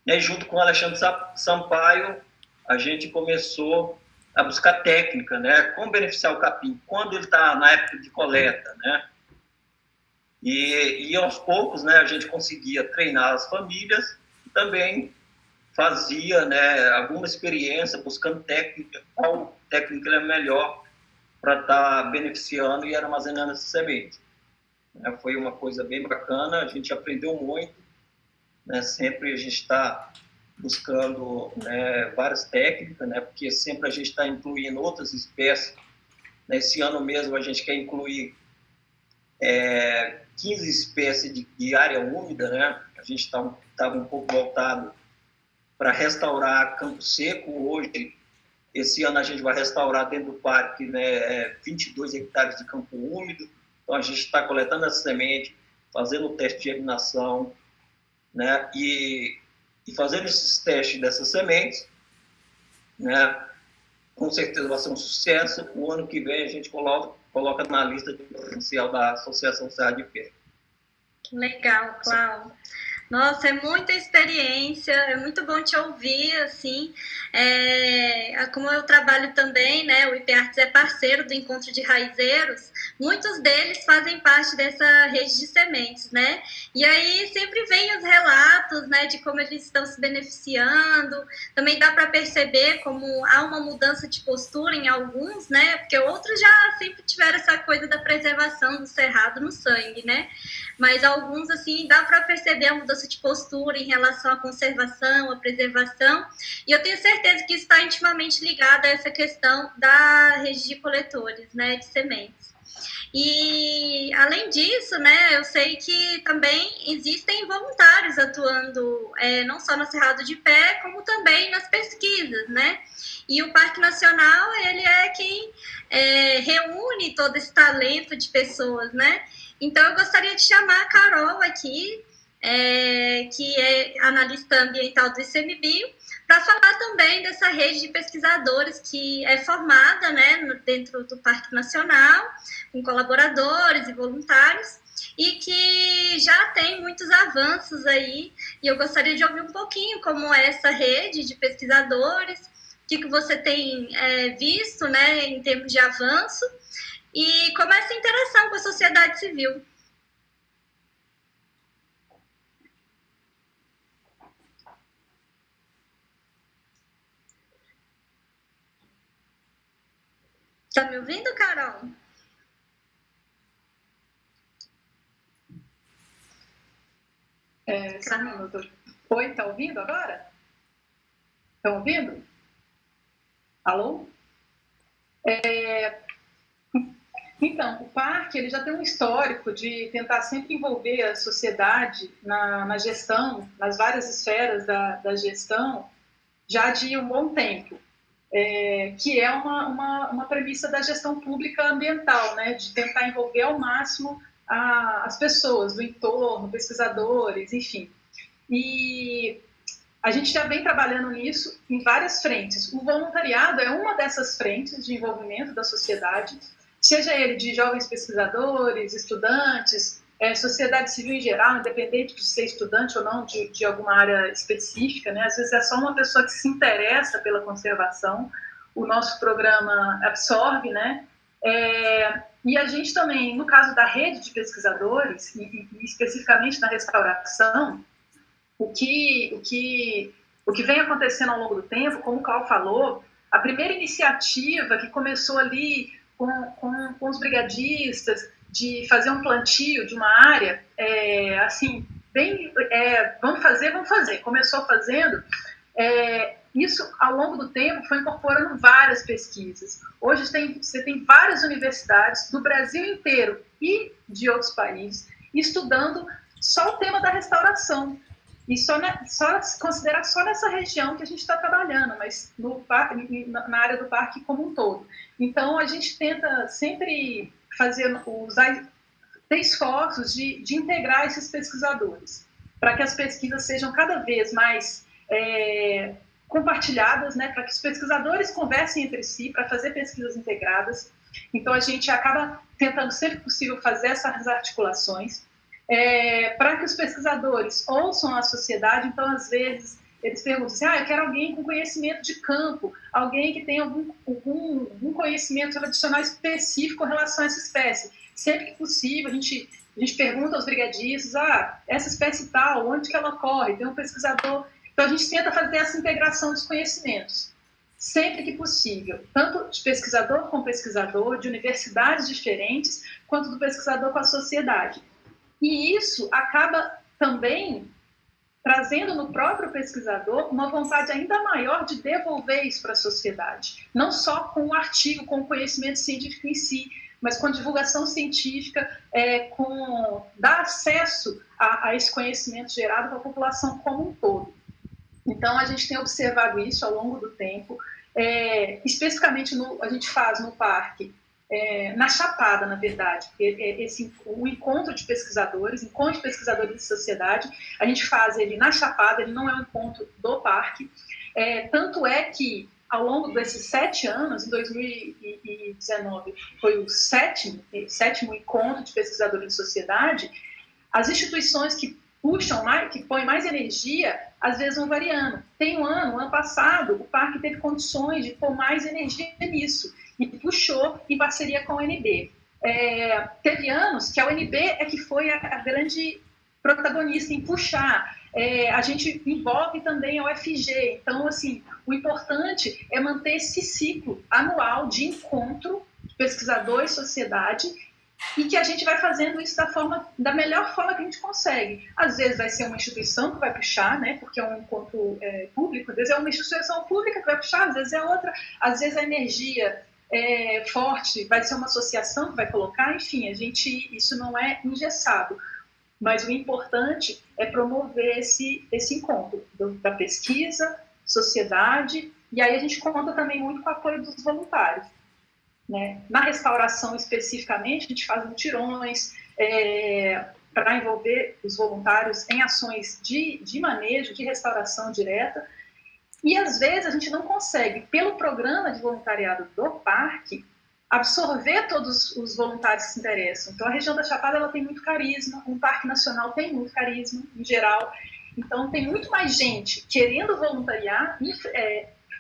E aí, junto com o Alexandre Sampaio, a gente começou a buscar técnica, né? Como beneficiar o capim quando ele está na época de coleta, né? E aos poucos, né, a gente conseguia treinar as famílias e também fazia, né, alguma experiência buscando técnica, qual técnica é melhor para estar beneficiando e armazenando essa semente. Foi uma coisa bem bacana, a gente aprendeu muito, né? Sempre a gente está buscando, né, várias técnicas, né, porque sempre a gente está incluindo outras espécies. Nesse ano mesmo a gente quer incluir 15 espécies de área úmida, né? A gente estava um pouco voltado para restaurar Campo Seco. Hoje, esse ano a gente vai restaurar dentro do parque, né, 22 hectares de campo úmido. Então a gente está coletando essa semente, fazendo o teste de germinação, né, e fazendo esses testes dessas sementes, né, com certeza vai ser um sucesso. O ano que vem a gente coloca na lista de potencial da Associação Serra de Pé. Legal, Cláudio. Nossa, é muita experiência, é muito bom te ouvir, assim, como eu trabalho também, né, o IPArtes é parceiro do Encontro de Raizeiros, muitos deles fazem parte dessa rede de sementes, né, e aí sempre vem os relatos, né, de como eles estão se beneficiando, também dá para perceber como há uma mudança de postura em alguns, né, porque outros já sempre tiveram essa coisa da preservação do cerrado no sangue, né, mas alguns, assim, dá para perceber a mudança de postura em relação à conservação, à preservação, e eu tenho certeza que isso está intimamente ligado a essa questão da rede de coletores, né, de sementes. E, além disso, né, eu sei que também existem voluntários atuando não só no Cerrado de Pé, como também nas pesquisas, né? E o Parque Nacional, ele é quem reúne todo esse talento de pessoas, né? Então, eu gostaria de chamar a Carol aqui, que é analista ambiental do ICMBio, para falar também dessa rede de pesquisadores que é formada, né, dentro do Parque Nacional, com colaboradores e voluntários, e que já tem muitos avanços aí, e eu gostaria de ouvir um pouquinho como é essa rede de pesquisadores, o que você tem visto, né, em termos de avanço, e como é essa interação com a sociedade civil. Tá me ouvindo, Carol? Só um minuto. Oi, tá ouvindo agora? Estão ouvindo? Alô? Então, o parque ele já tem um histórico de tentar sempre envolver a sociedade na gestão, nas várias esferas da gestão, já de um bom tempo. Que é uma premissa da gestão pública ambiental, né, de tentar envolver ao máximo as pessoas do entorno, pesquisadores, enfim. E a gente já vem trabalhando nisso em várias frentes. O voluntariado é uma dessas frentes de envolvimento da sociedade, seja ele de jovens pesquisadores, estudantes, sociedade civil em geral, independente de ser estudante ou não de alguma área específica, né? Às vezes é só uma pessoa que se interessa pela conservação. O nosso programa absorve, né? E a gente também, no caso da rede de pesquisadores, e especificamente na restauração, o que vem acontecendo ao longo do tempo, como o Cláudio falou, a primeira iniciativa que começou ali com os brigadistas, de fazer um plantio de uma área, assim, bem, vamos fazer, começou fazendo, isso ao longo do tempo foi incorporando várias pesquisas. Hoje você tem várias universidades do Brasil inteiro e de outros países estudando só o tema da restauração. E considerar só nessa região que a gente está trabalhando, mas na área do parque como um todo. Então, a gente tenta sempre ter esforços de integrar esses pesquisadores, para que as pesquisas sejam cada vez mais compartilhadas, né, para que os pesquisadores conversem entre si, para fazer pesquisas integradas. Então, a gente acaba tentando sempre possível fazer essas articulações, para que os pesquisadores ouçam a sociedade. Então, às vezes, eles perguntam assim, eu quero alguém com conhecimento de campo, alguém que tenha algum conhecimento adicional específico em relação a essa espécie. Sempre que possível, a gente pergunta aos brigadistas, essa espécie tal, onde que ela ocorre? Tem um pesquisador. Então, a gente tenta fazer essa integração dos conhecimentos, sempre que possível, tanto de pesquisador com pesquisador, de universidades diferentes, quanto do pesquisador com a sociedade. E isso acaba também trazendo no próprio pesquisador uma vontade ainda maior de devolver isso para a sociedade. Não só com o artigo, com o conhecimento científico em si, mas com a divulgação científica, com dar acesso a esse conhecimento gerado para a população como um todo. Então, a gente tem observado isso ao longo do tempo. Especificamente, a gente faz no parque, na Chapada, na verdade, o encontro de pesquisadores de sociedade, a gente faz ele na Chapada, ele não é um encontro do parque, tanto é que ao longo desses 7 anos, em 2019 foi o sétimo encontro de pesquisadores de sociedade, as instituições que puxam mais, que põem mais energia, às vezes vão variando. Tem um ano passado, o parque teve condições de pôr mais energia nisso, e puxou em parceria com a UNB. Teve anos que a UNB que foi a grande protagonista em puxar. A gente envolve também a UFG. Então, assim, o importante é manter esse ciclo anual de encontro pesquisador e sociedade, e que a gente vai fazendo isso da melhor forma que a gente consegue. Às vezes vai ser uma instituição que vai puxar, né, porque é um encontro público, às vezes é uma instituição pública que vai puxar, às vezes é outra, às vezes a energia forte vai ser uma associação que vai colocar, enfim, isso não é engessado. Mas o importante é promover esse encontro da pesquisa, sociedade, e aí a gente conta também muito com o apoio dos voluntários. Né? Na restauração, especificamente, a gente faz mutirões para envolver os voluntários em ações de manejo, de restauração direta, e às vezes a gente não consegue, pelo programa de voluntariado do parque, absorver todos os voluntários que se interessam. Então, a região da Chapada ela tem muito carisma, o Parque Nacional tem muito carisma, em geral. Então, tem muito mais gente querendo voluntariar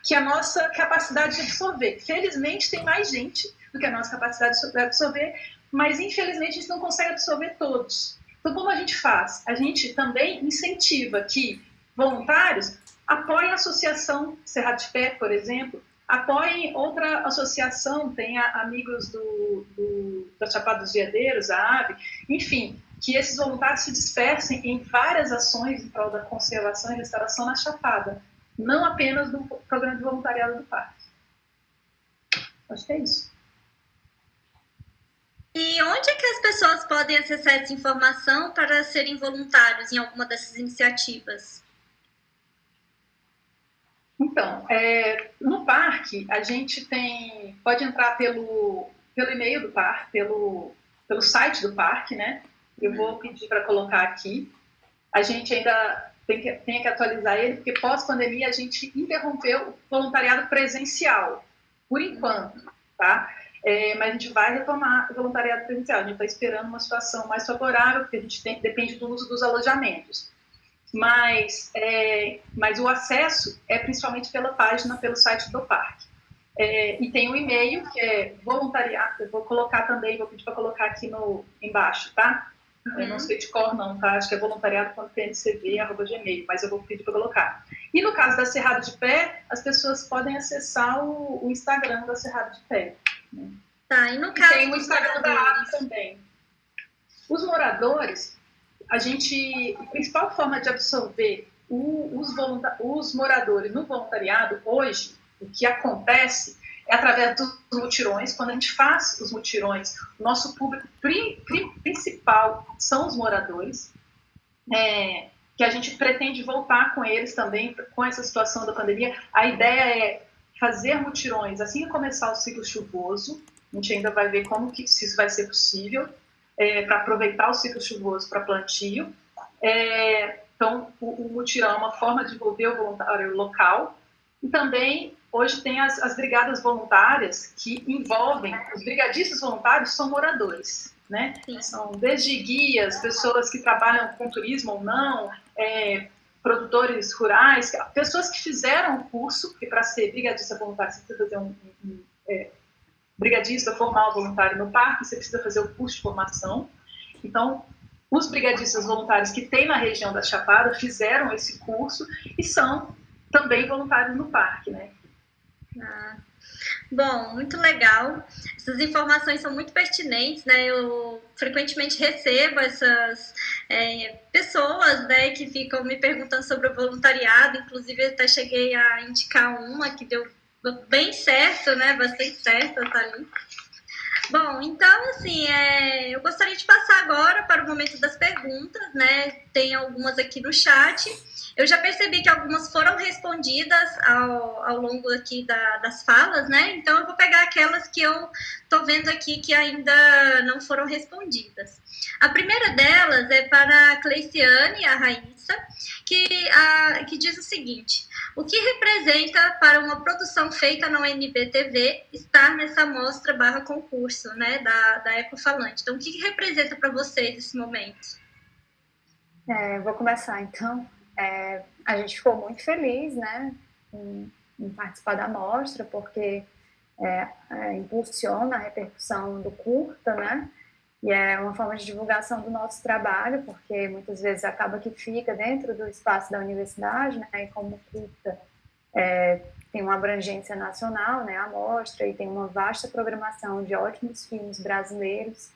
que a nossa capacidade de absorver. Felizmente, tem mais gente do que a nossa capacidade de absorver, mas, infelizmente, a gente não consegue absorver todos. Então, como a gente faz? A gente também incentiva que voluntários apoiem a associação Cerrado de Pé, por exemplo, apoiem outra associação, tem amigos da Chapada dos Veadeiros, a AVE, enfim, que esses voluntários se dispersem em várias ações em prol da conservação e restauração na Chapada, não apenas no programa de voluntariado do parque. Acho que é isso. E onde é que as pessoas podem acessar essa informação para serem voluntários em alguma dessas iniciativas? Então, no parque, a gente pode entrar pelo e-mail do parque, pelo site do parque, né? Eu vou pedir para colocar aqui. A gente ainda tem que atualizar ele, porque pós-pandemia a gente interrompeu o voluntariado presencial, por enquanto, tá? Mas a gente vai retomar o voluntariado presencial. A gente está esperando uma situação mais favorável, porque a gente depende do uso dos alojamentos. Mas o acesso é principalmente pela página, pelo site do parque. E tem um e-mail que é voluntariado, eu vou colocar também, vou pedir para colocar aqui embaixo, tá? Eu não sei de cor não, tá? Acho que é voluntariado.pncv@gmail, mas eu vou pedir para colocar. E no caso da Cerrado de Pé, as pessoas podem acessar o Instagram da Cerrado de Pé. Né? Tá, e no caso tem o Instagram da APA também. Os moradores, a principal forma de absorver os moradores no voluntariado hoje, o que acontece é através dos mutirões. Quando a gente faz os mutirões, o nosso público principal são os moradores, que a gente pretende voltar com eles também, com essa situação da pandemia. A ideia é fazer mutirões assim que começar o ciclo chuvoso. A gente ainda vai ver se isso vai ser possível, para aproveitar o ciclo chuvoso para plantio. Então, o mutirão é uma forma de envolver o voluntário local. E também, hoje, tem as brigadas voluntárias que envolvem, os brigadistas voluntários são moradores, né? São desde guias, pessoas que trabalham com turismo ou não, produtores rurais, pessoas que fizeram o curso, porque para ser brigadista voluntário você precisa fazer brigadista formal voluntário no parque, você precisa fazer o curso de formação. Então, os brigadistas voluntários que tem na região da Chapada fizeram esse curso e são também voluntários no parque, né? Bom, muito legal. Essas informações são muito pertinentes, né? Eu frequentemente recebo essas pessoas, né, que ficam me perguntando sobre o voluntariado. Inclusive, até cheguei a indicar uma que deu bem certo, né? Bastante certo, tá ali. Bom, então, assim, eu gostaria de passar agora para o momento das perguntas, né? Tem algumas aqui no chat. Eu já percebi que algumas foram respondidas ao longo aqui das falas, né? Então, eu vou pegar aquelas que eu estou vendo aqui que ainda não foram respondidas. A primeira delas é para a Cleiciane, a Raíssa, que diz o seguinte: o que representa para uma produção feita na UNB-TV estar nessa mostra/concurso, né, da Ecofalante? Então, o que representa para vocês esse momento? Vou começar, então. A gente ficou muito feliz, né, em participar da mostra, porque impulsiona a repercussão do curta, né, e é uma forma de divulgação do nosso trabalho, porque muitas vezes acaba que fica dentro do espaço da universidade, né, e como curta tem uma abrangência nacional, né, a mostra, e tem uma vasta programação de ótimos filmes brasileiros,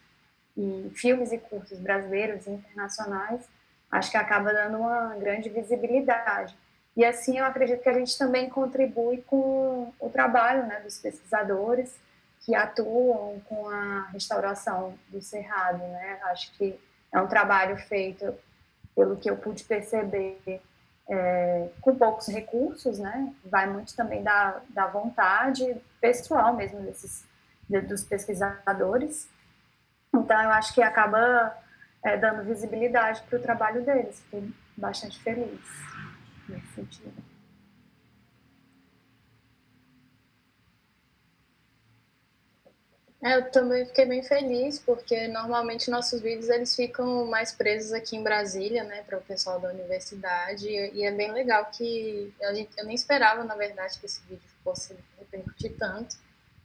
e filmes e curtas brasileiros e internacionais, acho que acaba dando uma grande visibilidade. E assim eu acredito que a gente também contribui com o trabalho, né, dos pesquisadores que atuam com a restauração do Cerrado, né? Acho que é um trabalho feito, pelo que eu pude perceber, com poucos recursos, né? Vai muito também da vontade pessoal mesmo dos pesquisadores. Então eu acho que acaba dando visibilidade para o trabalho deles. Fiquei bastante feliz nesse sentido. Eu também fiquei bem feliz, porque normalmente nossos vídeos eles ficam mais presos aqui em Brasília, né, para o pessoal da universidade, e é bem legal que eu nem esperava, na verdade, que esse vídeo fosse repercutir tanto.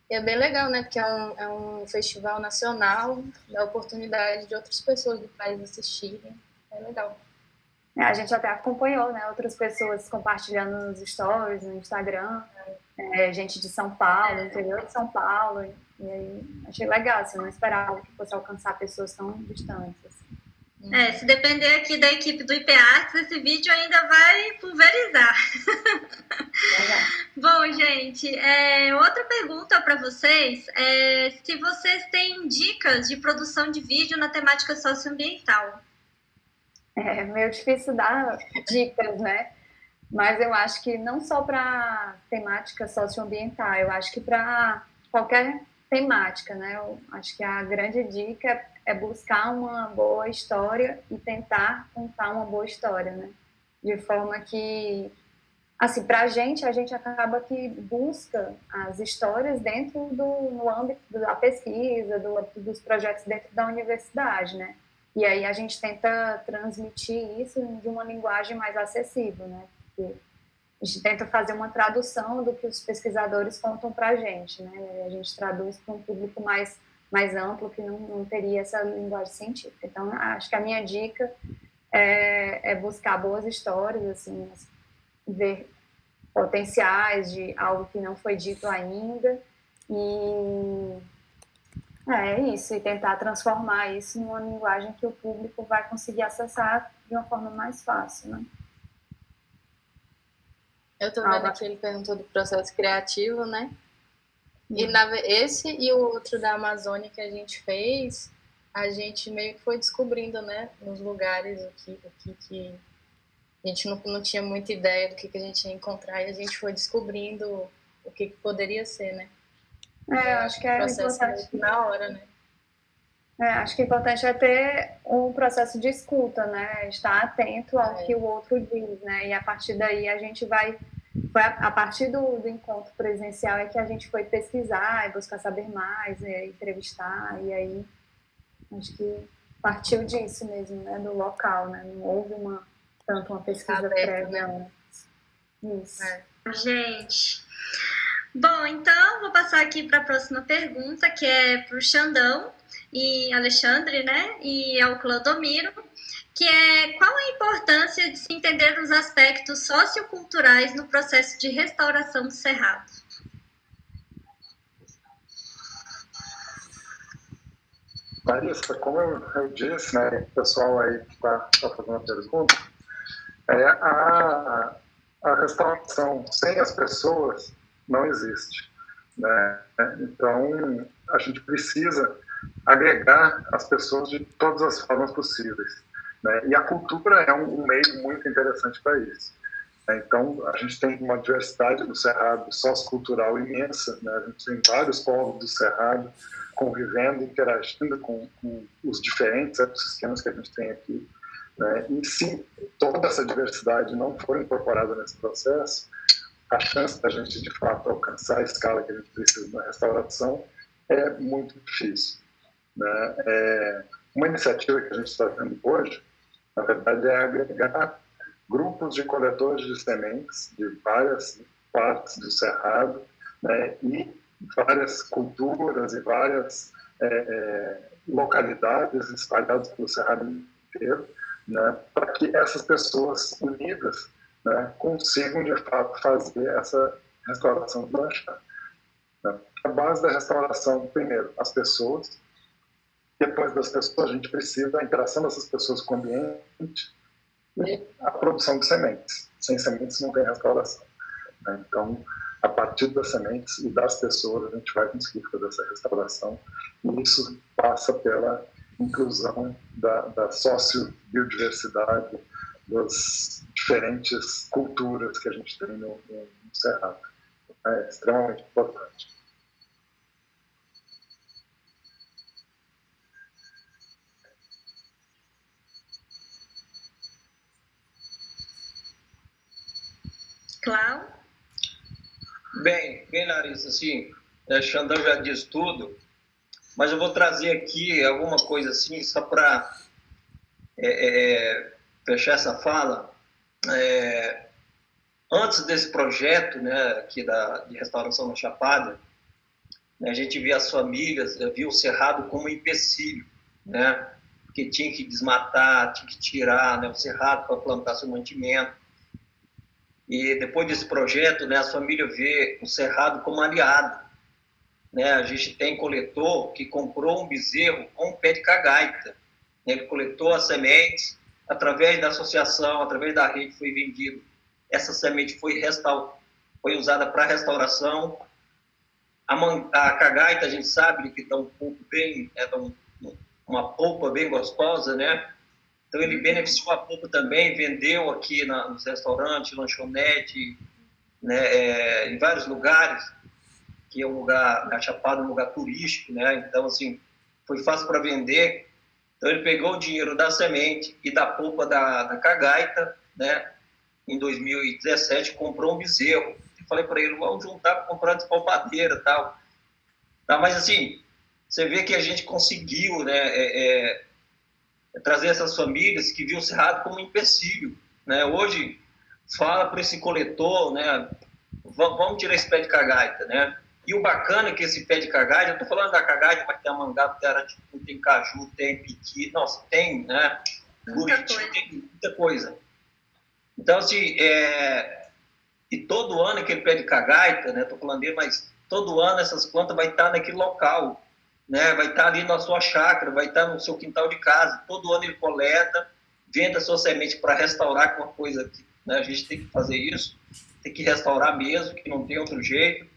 E é bem legal, né, porque é um festival nacional, dá oportunidade de outras pessoas do país assistirem, é legal. A gente até acompanhou, né, outras pessoas compartilhando nos stories, no Instagram, gente de São Paulo, interior de São Paulo, e aí achei legal, assim, não esperava que fosse alcançar pessoas tão distantes. Assim. Se depender aqui da equipe do IPArtes, esse vídeo ainda vai pulverizar. Bom, gente, outra pergunta para vocês é se vocês têm dicas de produção de vídeo na temática socioambiental. É meio difícil dar dicas, né? Mas eu acho que não só para temática socioambiental, eu acho que para qualquer temática, né? Eu acho que a grande dica é buscar uma boa história e tentar contar uma boa história, né? de forma que, assim, para a gente acaba que busca as histórias dentro no âmbito da pesquisa, dos projetos dentro da universidade, né? E aí a gente tenta transmitir isso de uma linguagem mais acessível, né? Porque a gente tenta fazer uma tradução do que os pesquisadores contam para a gente, né? A gente traduz para um público mais amplo que não teria essa linguagem científica. Então, acho que a minha dica é buscar boas histórias, assim, ver potenciais de algo que não foi dito ainda e é isso, e tentar transformar isso numa linguagem que o público vai conseguir acessar de uma forma mais fácil, né? Eu tô vendo que ele perguntou do processo criativo, né? E esse e o outro da Amazônia que a gente fez, a gente meio que foi descobrindo, né, nos lugares o que a gente não tinha muita ideia do que a gente ia encontrar e a gente foi descobrindo o que poderia ser, né? Acho que é importante na hora, né? Acho que o importante é ter um processo de escuta, né? Estar atento ao que o outro diz, né? E a partir daí a gente foi a partir do encontro presencial é que a gente foi pesquisar e buscar saber mais, entrevistar, e aí acho que partiu disso mesmo, né? Do local, né? Não houve tanto uma pesquisa prévia antes. Isso. Gente, bom, então vou passar aqui para a próxima pergunta, que é para o Xandão e Alexandre, né? E ao Clodomiro, que é: qual a importância de se entender os aspectos socioculturais no processo de restauração do Cerrado? Larissa, como eu disse, né, o pessoal aí que está fazendo a pergunta, a restauração sem as pessoas não existe, né? Então, a gente precisa agregar as pessoas de todas as formas possíveis, né? E a cultura é um meio muito interessante para isso. Então, a gente tem uma diversidade do Cerrado sociocultural imensa, né? A gente tem vários povos do Cerrado convivendo, interagindo com os diferentes ecossistemas que a gente tem aqui, né? E se toda essa diversidade não for incorporada nesse processo, a chance da gente, de fato, alcançar a escala que a gente precisa na restauração é muito difícil, né? Uma iniciativa que a gente está tendo hoje, na verdade, é agregar grupos de coletores de sementes de várias partes do Cerrado, né? E várias culturas e várias localidades espalhadas pelo Cerrado inteiro, né? Para que essas pessoas unidas, né, consigam, de fato, fazer essa restauração do lanchar. Né? A base da restauração, primeiro, as pessoas. Depois das pessoas, a gente precisa da interação dessas pessoas com o ambiente e a produção de sementes. Sem sementes não tem restauração, né? Então, a partir das sementes e das pessoas, a gente vai conseguir fazer essa restauração. E isso passa pela inclusão da sociobiodiversidade, das diferentes culturas que a gente tem no Cerrado. É extremamente importante. Cláudio? Bem, Larissa, assim, Xandão já disse tudo, mas eu vou trazer aqui alguma coisa assim, só para fechar essa fala. Antes desse projeto, né, aqui de restauração na Chapada, né, a gente via as famílias, via o Cerrado como um empecilho, né, porque tinha que desmatar, tinha que tirar, né, o Cerrado para plantar seu mantimento. E depois desse projeto, né, as famílias vê o Cerrado como aliado, né? A gente tem coletor que comprou um bezerro com um pé de cagaita, né? Ele coletou as sementes, através da associação, através da rede foi vendido. Essa semente foi usada para restauração. A cagaita, a gente sabe que dá um pouco bem, uma polpa bem gostosa, né? Então, ele beneficiou a polpa também, vendeu aqui nos restaurantes, lanchonete, né, em vários lugares, que é um lugar, a Chapada é um lugar turístico, né? Então, assim, foi fácil para vender. Então, ele pegou o dinheiro da semente e da polpa da cagaita, né? em 2017, comprou um bezerro. Eu falei para ele, vamos juntar para comprar despalpadeira e tal. Tá, mas assim, você vê que a gente conseguiu, né, trazer essas famílias que viam o cerrado como um empecilho, né? Hoje, fala para esse coletor, né, vamos tirar esse pé de cagaita, né? E o bacana é que esse pé de cagaita, eu estou falando da cagaita, mas tem a mangaba, tem aratipu, tem caju, tem piqui, nossa, tem, né, buriti, tem muita coisa. Então, assim, e todo ano aquele pé de cagaita, né, estou falando dele, mas todo ano essas plantas vai estar naquele local, né, vai estar ali na sua chácara, vai estar no seu quintal de casa, todo ano ele coleta, vende a sua semente para restaurar com uma coisa que, né, a gente tem que fazer isso, tem que restaurar mesmo, que não tem outro jeito,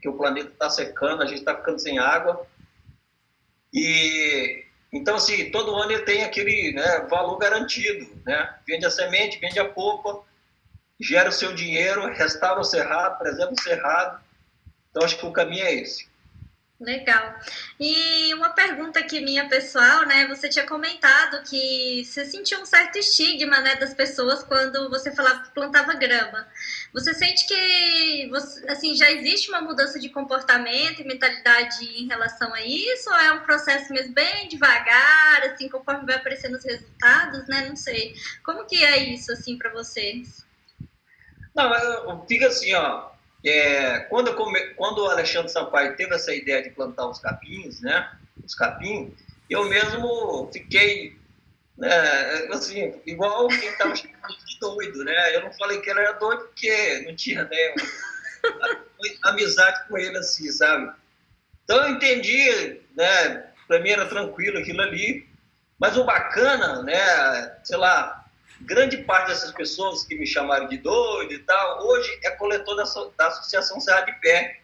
que o planeta está secando, a gente está ficando sem água. E então, assim, todo ano ele tem aquele, né, valor garantido, né? Vende a semente, vende a polpa, gera o seu dinheiro, restaura o cerrado, preserva o cerrado. Então, acho que o caminho é esse. Legal. E uma pergunta aqui minha pessoal, né? Você tinha comentado que você sentia um certo estigma, né, das pessoas quando você falava que plantava grama. Você sente que assim, já existe uma mudança de comportamento e mentalidade em relação a isso? Ou é um processo mesmo bem devagar, assim, conforme vai aparecendo os resultados, né? Não sei. Como que é isso, assim, para vocês? Não, fica assim, ó. Quando o Alexandre Sampaio teve essa ideia de plantar os capins, né? Os capim, eu mesmo fiquei, né, assim, igual quem estava chamando de doido, né? Eu não falei que ele era doido porque não tinha, né, amizade com ele, assim, sabe? Então eu entendi, né? Para mim era tranquilo aquilo ali, mas o bacana, né? Sei lá, grande parte dessas pessoas que me chamaram de doido e tal, hoje é coletor da Associação Serra de Pé,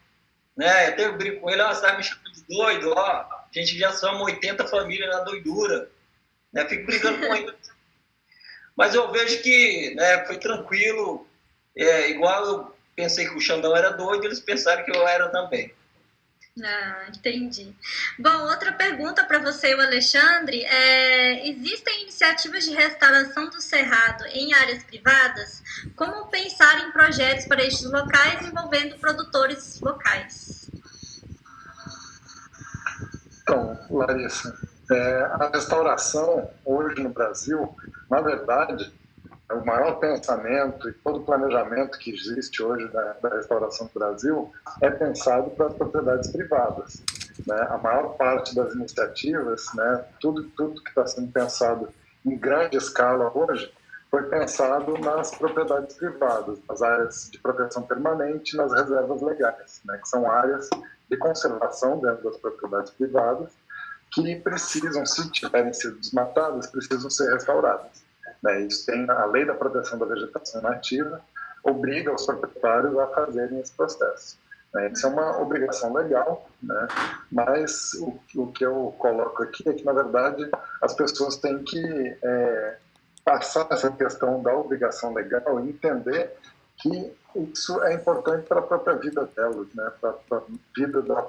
né? Até eu brinco com ele, você tá me chamando de doido, ó, a gente já somos 80 famílias na doidura, né? Fico brincando com ele. Mas eu vejo que, né, foi tranquilo, igual eu pensei que o Xandão era doido, eles pensaram que eu era também. Ah, entendi. Bom, outra pergunta para você e o Alexandre existem iniciativas de restauração do cerrado em áreas privadas? Como pensar em projetos para estes locais envolvendo produtores locais? Então, Larissa, a restauração hoje no Brasil, na verdade, o maior pensamento e todo o planejamento que existe hoje da restauração do Brasil é pensado para as propriedades privadas, né? A maior parte das iniciativas, né, tudo que está sendo pensado em grande escala hoje, foi pensado nas propriedades privadas, nas áreas de proteção permanente, nas reservas legais, né, que são áreas de conservação dentro das propriedades privadas que precisam, se tiverem sido desmatadas, precisam ser restauradas. Isso tem a lei da proteção da vegetação nativa, obriga os proprietários a fazerem esse processo. Isso é uma obrigação legal, né? Mas o que eu coloco aqui é que, na verdade, as pessoas têm que passar essa questão da obrigação legal e entender que isso é importante para a própria vida delas, né? Para a vida da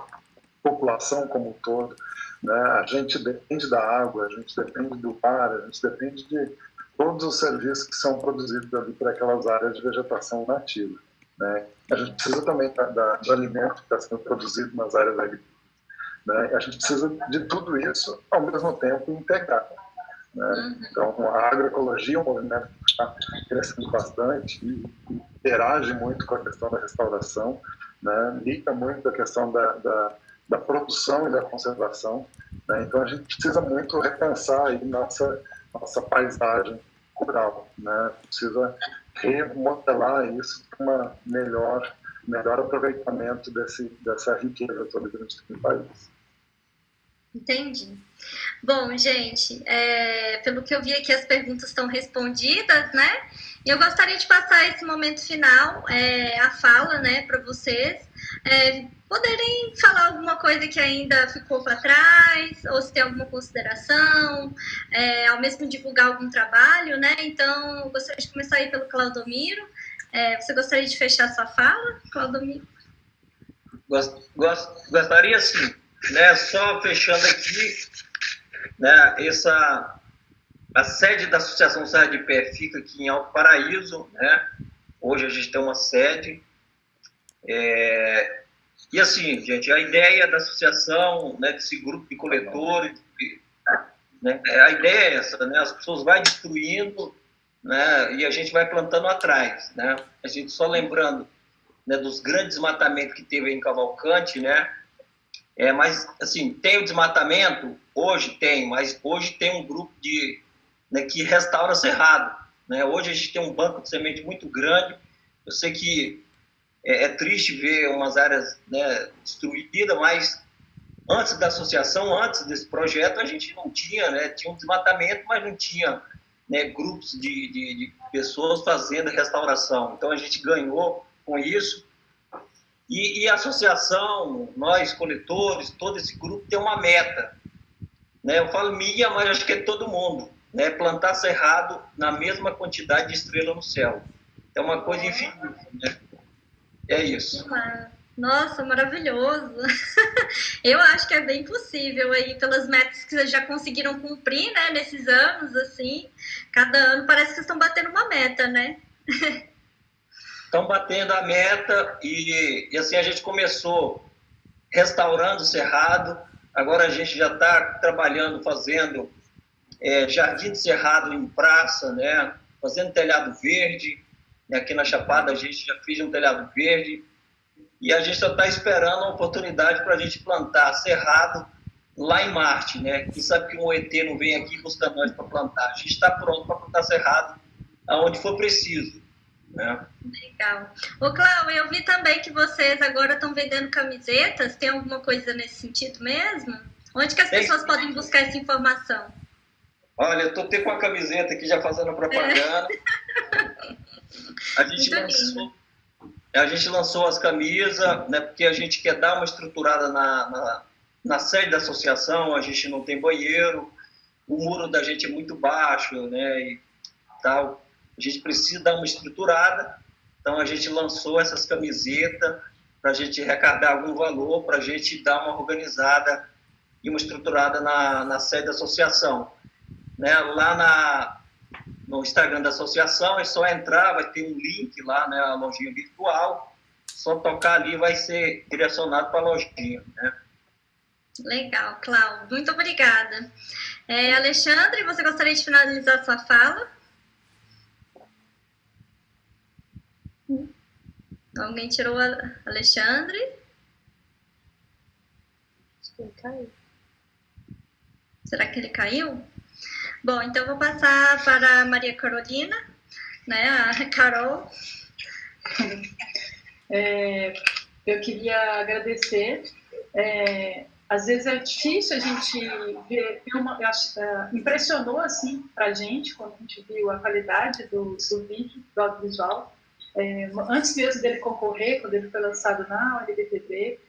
população como um todo, né? A gente depende da água, a gente depende do ar, a gente depende de todos os serviços que são produzidos ali para aquelas áreas de vegetação nativa, né? A gente precisa também do alimento que está sendo produzido nas áreas agrícolas, né? A gente precisa de tudo isso ao mesmo tempo integrado, né? Então, a agroecologia é um movimento que está crescendo bastante e interage muito com a questão da restauração, né? Liga muito a questão da produção e da conservação, né? Então, a gente precisa muito repensar aí nossa paisagem rural, né? Precisa remodelar isso para um melhor aproveitamento dessa riqueza toda que a gente tem no país. Entendi. Bom, gente, pelo que eu vi aqui, as perguntas estão respondidas, né? Eu gostaria de passar esse momento final, a fala, né, para vocês poderem falar alguma coisa que ainda ficou para trás, ou se tem alguma consideração, ao mesmo divulgar algum trabalho, né? Então, eu gostaria de começar aí pelo Claudomiro. Você gostaria de fechar sua fala, Claudomiro? Gostaria sim, né? Só fechando aqui, né, A sede da Associação Serra de Pé fica aqui em Alto Paraíso, né? Hoje a gente tem uma sede. E assim, gente, a ideia da associação, né, desse grupo de coletores, né, a ideia é essa, né? As pessoas vão destruindo, né, e a gente vai plantando atrás, né? A gente só lembrando, né, dos grandes desmatamentos que teve em Cavalcante, né? Mas, assim, tem o desmatamento? Hoje tem, mas hoje tem um grupo né, que restaura cerrado, né? Hoje a gente tem um banco de semente muito grande. Eu sei que é triste ver umas áreas, né, destruídas, mas antes da associação, antes desse projeto, a gente não tinha, né? Tinha um desmatamento, mas não tinha, né, grupos de pessoas fazendo restauração. Então, a gente ganhou com isso. E a associação, nós, coletores, todo esse grupo tem uma meta, né? Eu falo minha, mas acho que é todo mundo, né? Plantar cerrado na mesma quantidade de estrela no céu. É uma coisa infinita, né? É isso. Nossa, maravilhoso. Eu acho que é bem possível aí, pelas metas que vocês já conseguiram cumprir, né, nesses anos, assim. Cada ano parece que vocês estão batendo uma meta, né? Estão batendo a meta e assim a gente começou restaurando o cerrado, agora a gente já está trabalhando, fazendo jardim de cerrado em praça, né? Fazendo telhado verde, né? Aqui na Chapada a gente já fez um telhado verde e a gente só está esperando a oportunidade para a gente plantar cerrado lá em Marte, né? Quem sabe que um ET não vem aqui buscar nós para plantar. A gente está pronto para plantar cerrado aonde for preciso, né? Legal. Ô, Cláudio, eu vi também que vocês agora estão vendendo camisetas. Tem alguma coisa nesse sentido mesmo? Onde que as pessoas podem buscar essa informação? Olha, eu estou até com a camiseta aqui já fazendo propaganda. A gente lançou as camisas, né, porque a gente quer dar uma estruturada na sede da associação. A gente não tem banheiro, o muro da gente é muito baixo, né, e tal. A gente precisa dar uma estruturada, então a gente lançou essas camisetas para a gente arrecadar algum valor, para a gente dar uma organizada e uma estruturada na sede da associação. Né? Lá no Instagram da associação é só entrar, vai ter um link lá, né, a lojinha virtual, só tocar ali vai ser direcionado para a lojinha, né? Legal, Cláudio, muito obrigada. Alexandre, você gostaria de finalizar sua fala? Alguém tirou o Alexandre? Acho que ele caiu. Será que ele caiu? Bom, então eu vou passar para a Maria Carolina, né, a Carol. Eu queria agradecer. Às vezes é difícil a gente ver, impressionou assim para a gente quando a gente viu a qualidade do vídeo, do audiovisual. Antes mesmo dele concorrer, quando ele foi lançado na UNBTV,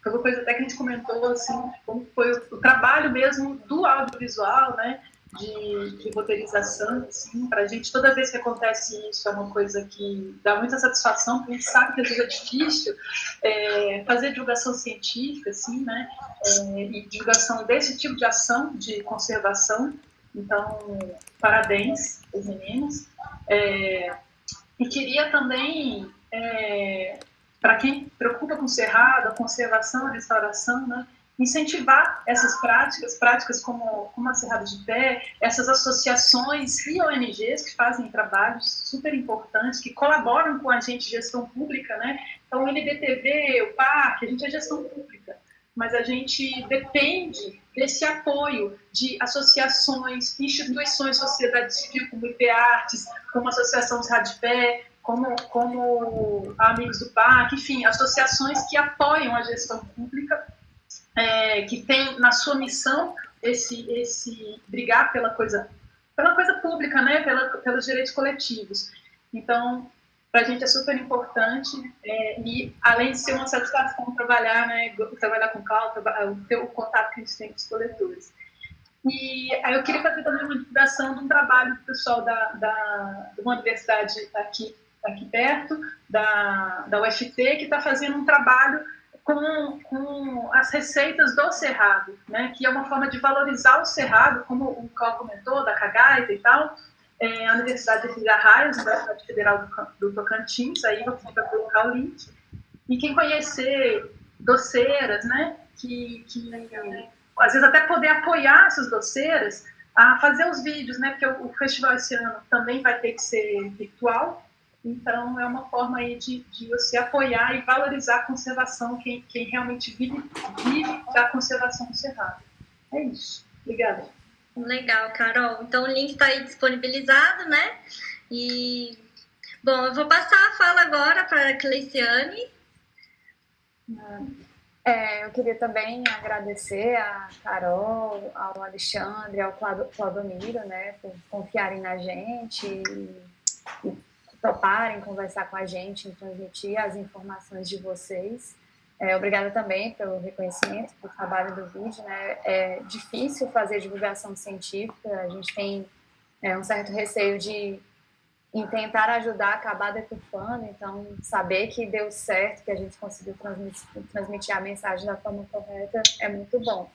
foi uma coisa até que a gente comentou, assim, como foi o trabalho mesmo do audiovisual, né, de roteirização, assim, para a gente, toda vez que acontece isso, é uma coisa que dá muita satisfação, porque a gente sabe que às vezes é difícil fazer divulgação científica, assim, né, e divulgação desse tipo de ação de conservação. Então, parabéns aos meninos. E queria também, para quem preocupa com o cerrado, a conservação, a restauração, né, incentivar essas práticas como a Cerrado de Pé, essas associações e ONGs que fazem trabalhos super importantes, que colaboram com a gente, gestão pública, né? Então, o NBTV, o parque, a gente é gestão pública, mas a gente depende desse apoio de associações, instituições, sociedade civil, como IPArtes, como a Associação Cerrado de Pé, como Amigos do Parque, enfim, associações que apoiam a gestão pública, que tem na sua missão esse brigar pela coisa pública, né, pelos direitos coletivos. Então, para a gente é super importante, e além de ser uma satisfação trabalhar com o Cláudio, ter o contato que a gente tem com os coletores. E aí eu queria fazer também uma divulgação de um trabalho do pessoal de uma universidade aqui perto, da UFT, que está fazendo um trabalho com as receitas do Cerrado, né, que é uma forma de valorizar o Cerrado, como o Carl comentou, da Cagaita e tal, a Universidade de Arraias, a Universidade Federal do Tocantins, aí você vai colocar o link. E quem conhecer doceiras, né, que às vezes até poder apoiar essas doceiras a fazer os vídeos, né, porque o festival esse ano também vai ter que ser virtual, então é uma forma aí de você apoiar e valorizar a conservação, quem realmente vive da conservação do Cerrado. É isso. Obrigada. Legal, Carol. Então o link está aí disponibilizado, né? E, bom, eu vou passar a fala agora para a Cleiciane. Eu queria também agradecer a Carol, ao Alexandre, ao Claudomiro, né, por confiarem na gente e toparem conversar com a gente e transmitir as informações de vocês. Obrigada também pelo reconhecimento do trabalho do vídeo, né? É difícil fazer divulgação científica, a gente tem um certo receio em tentar ajudar, acabar deturpando, então saber que deu certo, que a gente conseguiu transmitir a mensagem da forma correta é muito bom.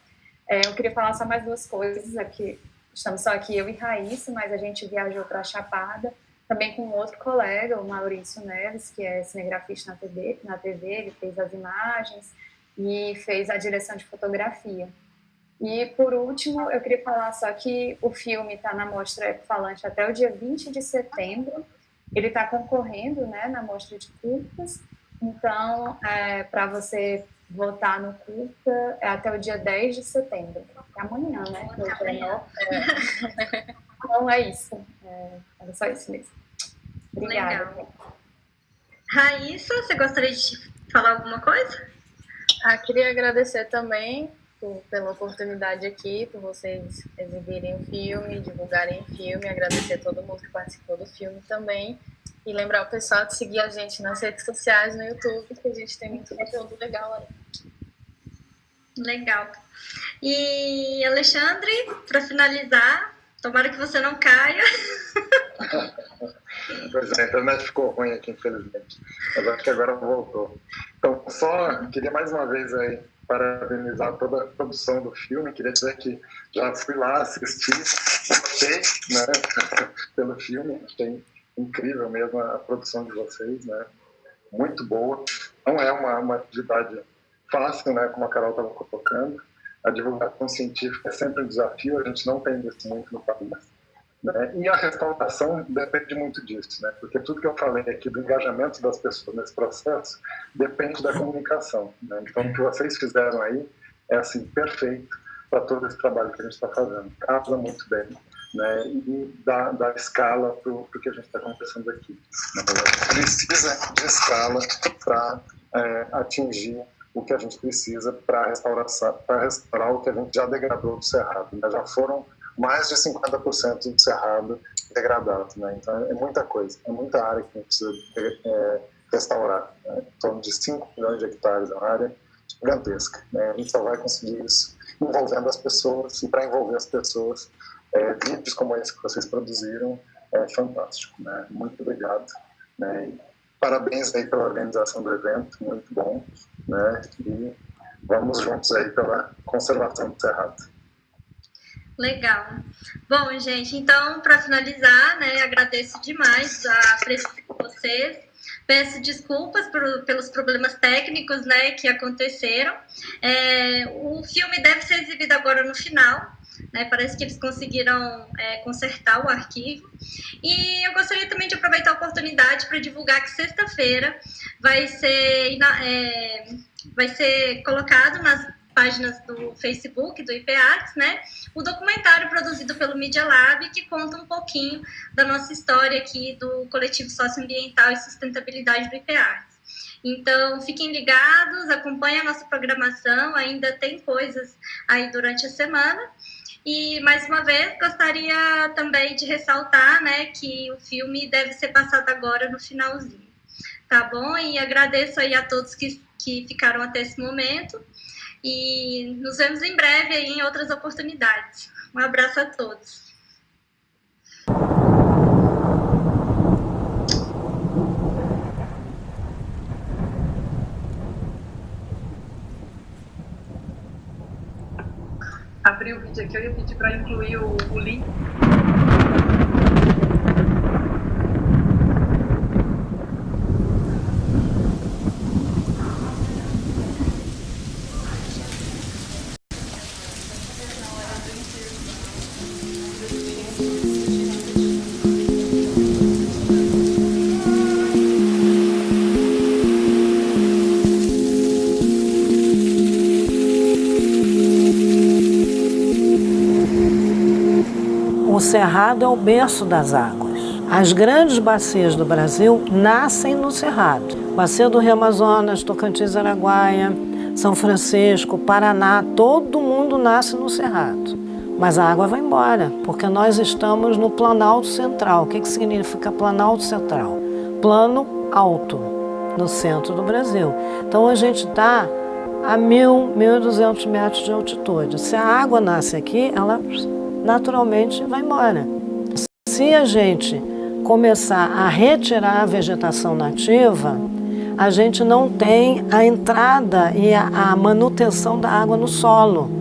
Eu queria falar só mais duas coisas, aqui estamos só aqui eu e Raíssa, mas a gente viajou para a Chapada, também com outro colega, o Maurício Neves, que é cinegrafista na TV, ele fez as imagens e fez a direção de fotografia. E, por último, eu queria falar só que o filme está na Mostra Ecofalante até o dia 20 de setembro. Ele está concorrendo, né, na Mostra de Curtas. Então, para você votar no curta, é até o dia 10 de setembro. É amanhã, né? Então, é isso. Era só isso mesmo. Obrigada. Legal. Raíssa, você gostaria de falar alguma coisa? Queria agradecer também pela oportunidade aqui, por vocês exibirem o filme, divulgarem o filme, agradecer a todo mundo que participou do filme também, e lembrar o pessoal de seguir a gente nas redes sociais, no YouTube, que a gente tem muito conteúdo legal aí. Legal. E, Alexandre, para finalizar, tomara que você não caia. Pois é, a internet ficou ruim aqui, infelizmente, mas acho que agora voltou. Então, só queria mais uma vez aí parabenizar toda a produção do filme, queria dizer que já fui lá assistir, gostei, né, pelo filme, achei incrível mesmo a produção de vocês, né, muito boa. Não é uma atividade fácil, né, como a Carol estava colocando, a divulgação científica é sempre um desafio, a gente não tem isso muito no país, né, e a restauração depende muito disso, né, porque tudo que eu falei aqui do engajamento das pessoas nesse processo depende da comunicação, né, então o que vocês fizeram aí é assim, perfeito para todo esse trabalho que a gente está fazendo, casa muito bem, né, e dá escala para o que a gente está acontecendo aqui. Na verdade, precisa de escala para atingir o que a gente precisa para restaurar o que a gente já degradou do Cerrado, né? Já foram mais de 50% do Cerrado degradado, né? Então é muita coisa, é muita área que a gente precisa restaurar, né? Em torno de 5 milhões de hectares, é uma área gigantesca, né? A gente só vai conseguir isso envolvendo as pessoas, e para envolver as pessoas, vídeos como esse que vocês produziram é fantástico, né? Muito obrigado, né? E parabéns aí pela organização do evento, muito bom, né? E vamos juntos aí pela conservação do Cerrado. Legal. Bom, gente, então, para finalizar, né, agradeço demais a presença de vocês. Peço desculpas pelos problemas técnicos, né, que aconteceram. O filme deve ser exibido agora no final, né, parece que eles conseguiram consertar o arquivo. E eu gostaria também de aproveitar a oportunidade para divulgar que sexta-feira vai ser colocado nas páginas do Facebook, do IPARTS, né, o documentário produzido pelo Media Lab, que conta um pouquinho da nossa história aqui do Coletivo Socioambiental e Sustentabilidade do IPARTS. Então, fiquem ligados, acompanhem a nossa programação, ainda tem coisas aí durante a semana. E, mais uma vez, gostaria também de ressaltar, né, que o filme deve ser passado agora no finalzinho, tá bom? E agradeço aí a todos que ficaram até esse momento. E nos vemos em breve aí em outras oportunidades. Um abraço a todos. abrir o vídeo aqui, eu ia pedir para incluir o link. O Cerrado é o berço das águas. As grandes bacias do Brasil nascem no Cerrado. Bacia do Rio Amazonas, Tocantins, Araguaia, São Francisco, Paraná, todo mundo nasce no Cerrado. Mas a água vai embora, porque nós estamos no Planalto Central. O que significa Planalto Central? Plano alto, no centro do Brasil. Então a gente está a 1.000, 1.200 metros de altitude. Se a água nasce aqui, ela naturalmente vai embora. Se a gente começar a retirar a vegetação nativa, a gente não tem a entrada e a manutenção da água no solo,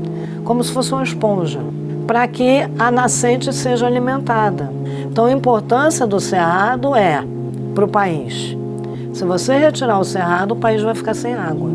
como se fosse uma esponja, para que a nascente seja alimentada. Então a importância do cerrado é para o país. Se você retirar o cerrado, o país vai ficar sem água.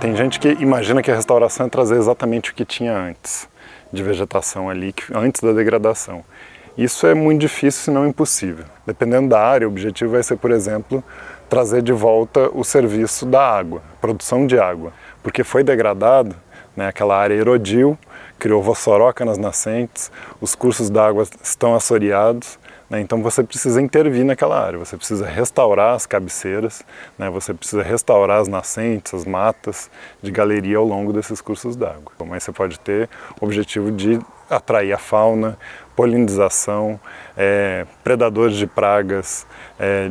Tem gente que imagina que a restauração é trazer exatamente o que tinha antes, de vegetação ali, antes da degradação. Isso é muito difícil, se não impossível. Dependendo da área, o objetivo vai ser, por exemplo, trazer de volta o serviço da água, produção de água. Porque foi degradado, né, aquela área erodiu, criou vossoroca nas nascentes, os cursos d'água estão assoreados, né, então você precisa intervir naquela área, você precisa restaurar as cabeceiras, né, você precisa restaurar as nascentes, as matas de galeria ao longo desses cursos d'água. Mas você pode ter o objetivo de atrair a fauna, polinização, predadores de pragas,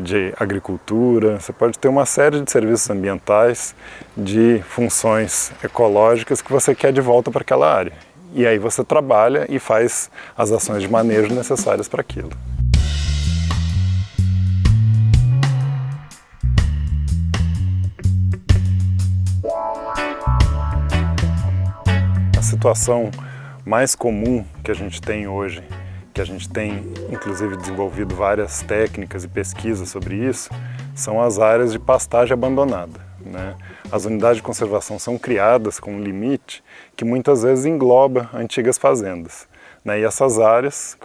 de agricultura. Você pode ter uma série de serviços ambientais, de funções ecológicas que você quer de volta para aquela área. E aí você trabalha e faz as ações de manejo necessárias para aquilo. A situação mais comum que a gente tem hoje, que a gente tem inclusive desenvolvido várias técnicas e pesquisas sobre isso, são as áreas de pastagem abandonada, né? As unidades de conservação são criadas com um limite que muitas vezes engloba antigas fazendas, né? E essas áreas,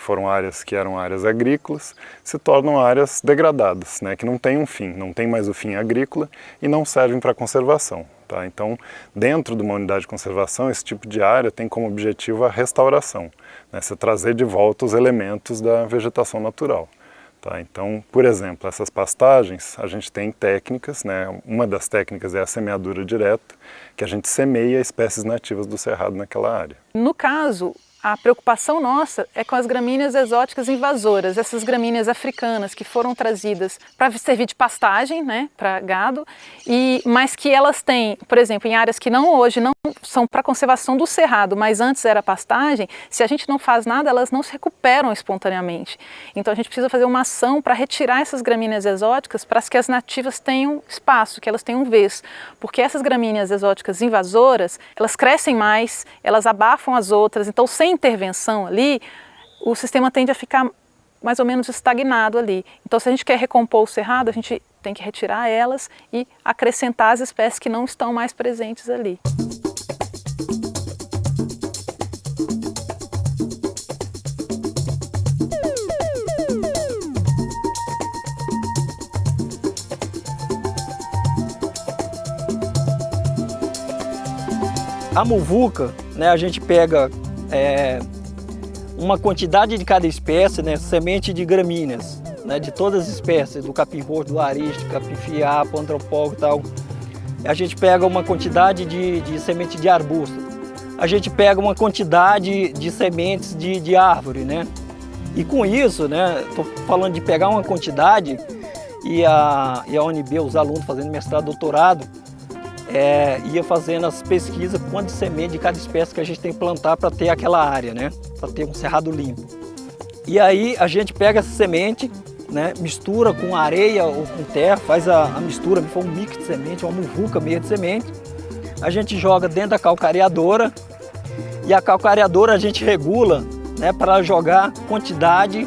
que eram áreas agrícolas, se tornam áreas degradadas, né? Que não têm um fim, não tem mais o fim agrícola e não servem para conservação. Tá? Então, dentro de uma unidade de conservação, esse tipo de área tem como objetivo a restauração, né? Você trazer de volta os elementos da vegetação natural. Tá? Então, por exemplo, essas pastagens, a gente tem técnicas, né? Uma das técnicas é a semeadura direta, que a gente semeia espécies nativas do cerrado naquela área. No caso, a preocupação nossa é com as gramíneas exóticas invasoras, essas gramíneas africanas que foram trazidas para servir de pastagem, né, para gado, mas que elas têm, por exemplo, em áreas que hoje não são para conservação do cerrado, mas antes era pastagem, se a gente não faz nada, elas não se recuperam espontaneamente. Então a gente precisa fazer uma ação para retirar essas gramíneas exóticas para que as nativas tenham espaço, que elas tenham vez, porque essas gramíneas exóticas invasoras, elas crescem mais, elas abafam as outras, então sem intervenção ali, o sistema tende a ficar mais ou menos estagnado ali. Então, se a gente quer recompor o cerrado, a gente tem que retirar elas e acrescentar as espécies que não estão mais presentes ali. A muvuca, né, a gente pega uma quantidade de cada espécie, né, semente de gramíneas, né, de todas as espécies, do capim roxo, do ariste, capim fiapo, antropólogo e tal. A gente pega uma quantidade de semente de arbusto. A gente pega uma quantidade de sementes de árvore, né? E com isso, né, estou falando de pegar uma quantidade e a UNB, os alunos fazendo mestrado, doutorado, ia fazendo as pesquisas quanto de semente de cada espécie que a gente tem que plantar para ter aquela área, né, para ter um cerrado limpo. E aí a gente pega essa semente, né, mistura com areia ou com terra, faz a mistura, um mix de semente, uma muvuca meio de semente. A gente joga dentro da calcareadora e a calcareadora a gente regula, né, para jogar quantidade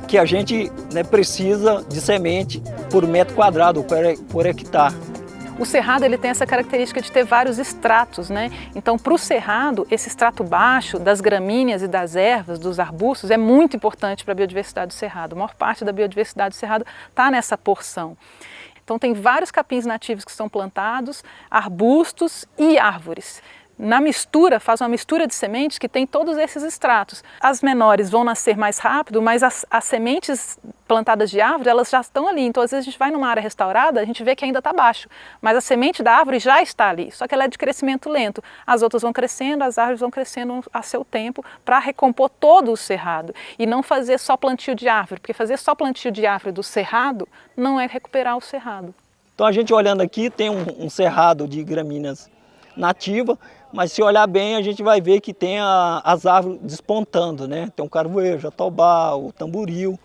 que a gente, né, precisa de semente por metro quadrado, por hectare. O cerrado ele tem essa característica de ter vários estratos, né? Então, para o cerrado, esse extrato baixo das gramíneas e das ervas, dos arbustos, é muito importante para a biodiversidade do cerrado. A maior parte da biodiversidade do cerrado está nessa porção. Então, tem vários capins nativos que são plantados, arbustos e árvores. Na mistura, faz uma mistura de sementes que tem todos esses estratos. As menores vão nascer mais rápido, mas as sementes plantadas de árvore, elas já estão ali. Então, às vezes, a gente vai numa área restaurada, a gente vê que ainda está baixo. Mas a semente da árvore já está ali, só que ela é de crescimento lento. As outras vão crescendo, as árvores vão crescendo a seu tempo para recompor todo o cerrado. E não fazer só plantio de árvore, porque fazer só plantio de árvore do cerrado não é recuperar o cerrado. Então, a gente olhando aqui, tem um cerrado de gramíneas nativa, mas se olhar bem a gente vai ver que tem as árvores despontando, né? Tem o carvoeiro, jatobá, o tamboril.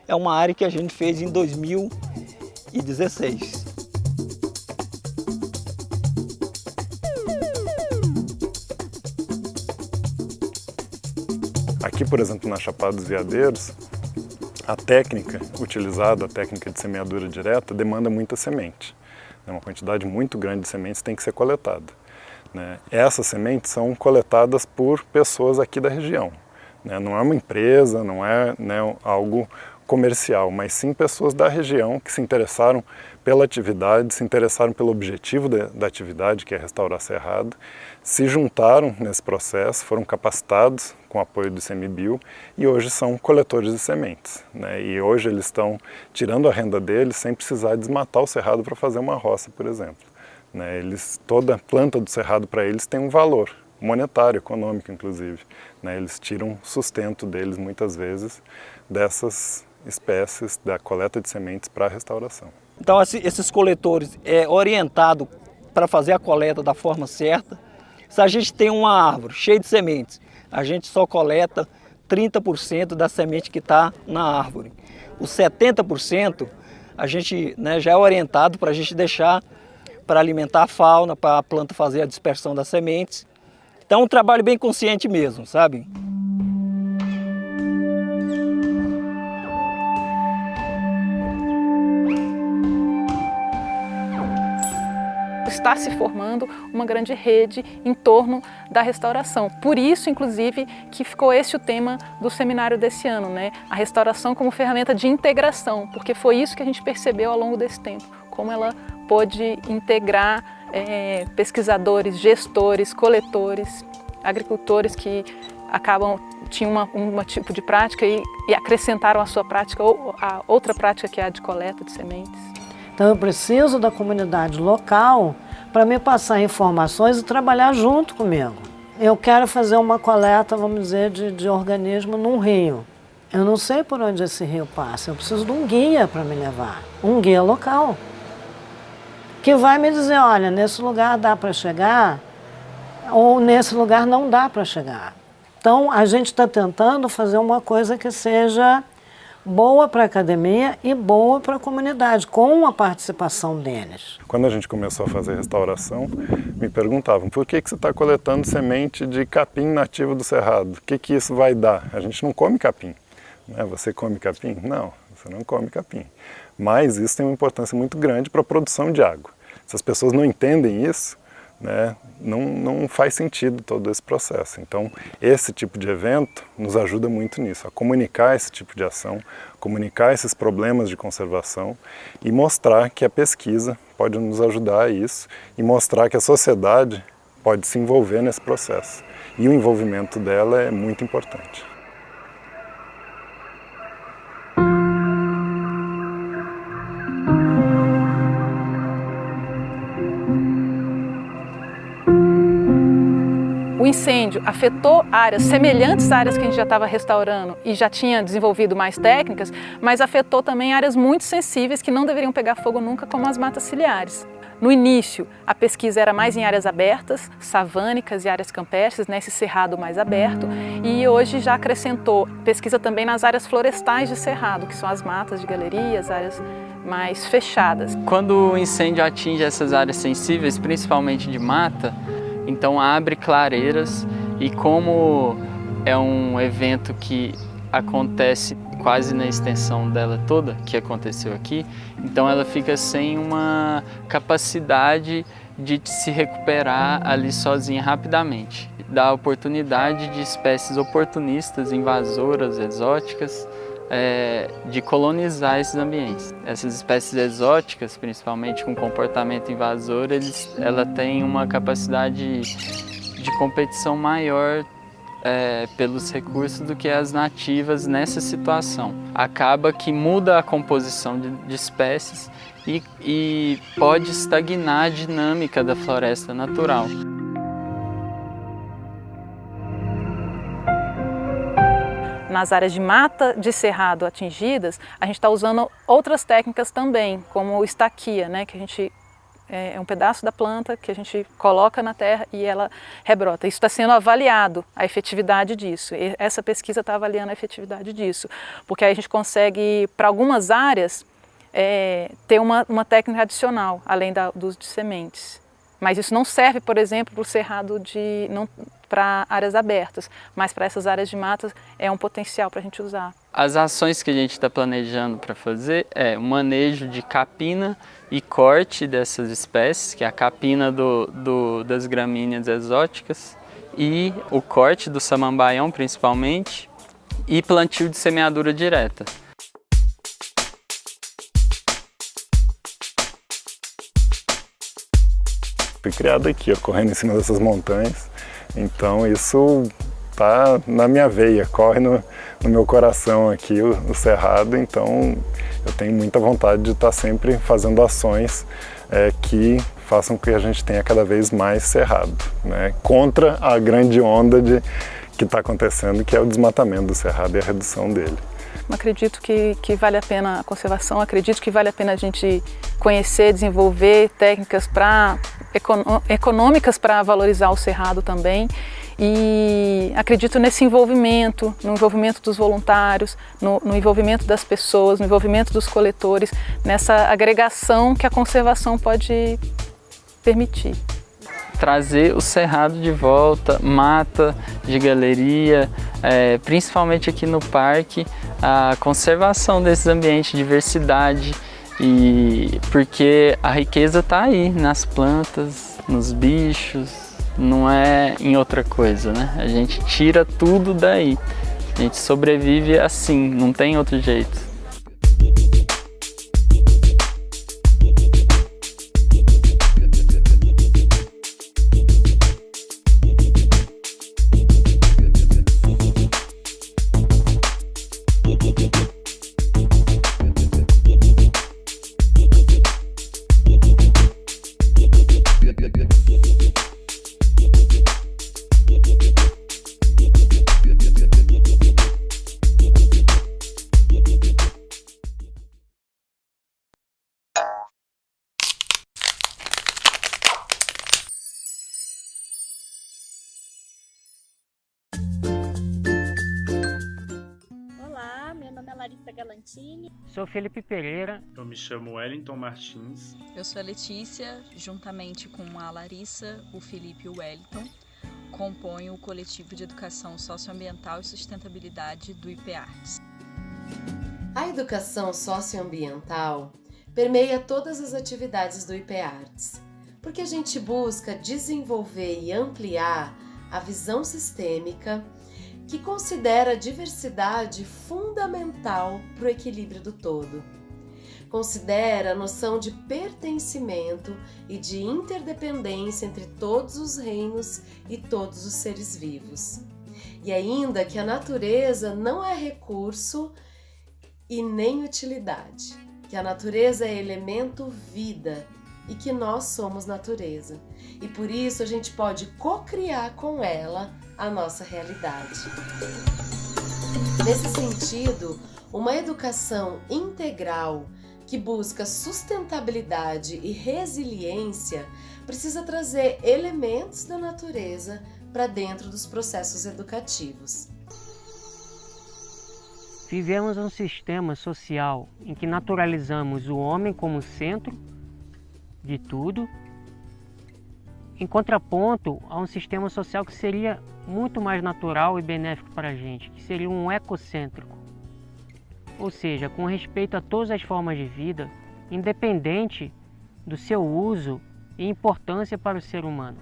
É uma área que a gente fez em 2016. Aqui, por exemplo, na Chapada dos Veadeiros, a técnica utilizada, a técnica de semeadura direta, demanda muita semente. Uma quantidade muito grande de sementes tem que ser coletada. Essas sementes são coletadas por pessoas aqui da região. Não é uma empresa, não é algo comercial, mas sim pessoas da região que se interessaram pela atividade, se interessaram pelo objetivo da atividade, que é restaurar cerrado, se juntaram nesse processo, foram capacitados com o apoio do ICMBio e hoje são coletores de sementes. E hoje eles estão tirando a renda deles sem precisar desmatar o cerrado para fazer uma roça, por exemplo. Toda planta do cerrado para eles tem um valor monetário, econômico inclusive. Eles tiram sustento deles muitas vezes dessas espécies da coleta de sementes para a restauração. Então esses coletores é orientado para fazer a coleta da forma certa. Se a gente tem uma árvore cheia de sementes, a gente só coleta 30% da semente que está na árvore. Os 70% a gente, já é orientado para a gente deixar para alimentar a fauna, para a planta fazer a dispersão das sementes. Então é um trabalho bem consciente mesmo, sabe? Está se formando uma grande rede em torno da restauração. Por isso, inclusive, que ficou esse o tema do seminário desse ano, A restauração como ferramenta de integração, porque foi isso que a gente percebeu ao longo desse tempo, como ela pôde integrar pesquisadores, gestores, coletores, agricultores que tinham um tipo de prática e acrescentaram à sua prática a outra prática que é a de coleta de sementes. Então eu preciso da comunidade local para me passar informações e trabalhar junto comigo. Eu quero fazer uma coleta, vamos dizer, de organismo num rio. Eu não sei por onde esse rio passa, eu preciso de um guia para me levar, um guia local, que vai me dizer, olha, nesse lugar dá para chegar, ou nesse lugar não dá para chegar. Então, a gente está tentando fazer uma coisa que seja boa para a academia e boa para a comunidade, com a participação deles. Quando a gente começou a fazer restauração, me perguntavam, por que você está coletando semente de capim nativo do cerrado? O que isso vai dar? A gente não come capim. Você come capim? Não, você não come capim. Mas isso tem uma importância muito grande para a produção de água. Se as pessoas não entendem isso, não faz sentido todo esse processo. Então, esse tipo de evento nos ajuda muito nisso, a comunicar esse tipo de ação, comunicar esses problemas de conservação e mostrar que a pesquisa pode nos ajudar a isso e mostrar que a sociedade pode se envolver nesse processo. E o envolvimento dela é muito importante. O o incêndio afetou áreas semelhantes às áreas que a gente já estava restaurando e já tinha desenvolvido mais técnicas, mas afetou também áreas muito sensíveis que não deveriam pegar fogo nunca, como as matas ciliares. No início, a pesquisa era mais em áreas abertas, savânicas e áreas campestres, nesse cerrado mais aberto, e hoje já acrescentou pesquisa também nas áreas florestais de cerrado, que são as matas de galerias, áreas mais fechadas. Quando o incêndio atinge essas áreas sensíveis, principalmente de mata, então abre clareiras, e como é um evento que acontece quase na extensão dela toda, que aconteceu aqui, então ela fica sem uma capacidade de se recuperar ali sozinha rapidamente. Dá oportunidade de espécies oportunistas, invasoras, exóticas, de colonizar esses ambientes. Essas espécies exóticas, principalmente com comportamento invasor, ela tem uma capacidade de competição maior pelos recursos do que as nativas nessa situação. Acaba que muda a composição de espécies e pode estagnar a dinâmica da floresta natural. Nas áreas de mata de cerrado atingidas, a gente está usando outras técnicas também, como o estaquia, né, que a gente é um pedaço da planta que a gente coloca na terra e ela rebrota. Isso está sendo avaliado, a efetividade disso. E essa pesquisa está avaliando a efetividade disso, porque aí a gente consegue, para algumas áreas, ter uma técnica adicional, além do uso de sementes. Mas isso não serve, por exemplo, para o cerrado para áreas abertas, mas para essas áreas de matas é um potencial para a gente usar. As ações que a gente está planejando para fazer é o manejo de capina e corte dessas espécies, que é a capina das gramíneas exóticas, e o corte do samambaião principalmente, e plantio de semeadura direta. Fui criado aqui, correndo em cima dessas montanhas, então isso tá na minha veia, corre no meu coração aqui o cerrado, então eu tenho muita vontade de estar sempre fazendo ações que façam com que a gente tenha cada vez mais cerrado, né? Contra a grande onda que está acontecendo, que é o desmatamento do cerrado e a redução dele. Acredito que vale a pena a conservação, acredito que vale a pena a gente conhecer, desenvolver técnicas econômicas para valorizar o cerrado também, e acredito nesse envolvimento, no envolvimento dos voluntários, no envolvimento das pessoas, no envolvimento dos coletores, nessa agregação que a conservação pode permitir. Trazer o cerrado de volta, mata de galeria, principalmente aqui no parque, a conservação desses ambientes, diversidade, porque a riqueza está aí, nas plantas, nos bichos, não é em outra coisa, né? A gente tira tudo daí, a gente sobrevive assim, não tem outro jeito. Sou Felipe Pereira. Eu me chamo Wellington Martins. Eu sou a Letícia, juntamente com a Larissa, o Felipe e o Wellington, componho o coletivo de educação socioambiental e sustentabilidade do IP-Artes. A educação socioambiental permeia todas as atividades do IP-Artes, porque a gente busca desenvolver e ampliar a visão sistêmica que considera a diversidade fundamental para o equilíbrio do todo. Considera a noção de pertencimento e de interdependência entre todos os reinos e todos os seres vivos. E ainda que a natureza não é recurso e nem utilidade, que a natureza é elemento vida e que nós somos natureza. E por isso a gente pode co-criar com ela a nossa realidade. Nesse sentido, uma educação integral que busca sustentabilidade e resiliência precisa trazer elementos da natureza para dentro dos processos educativos. Vivemos um sistema social em que naturalizamos o homem como centro de tudo, em contraponto a um sistema social que seria muito mais natural e benéfico para a gente, que seria um ecocêntrico. Ou seja, com respeito a todas as formas de vida, independente do seu uso e importância para o ser humano.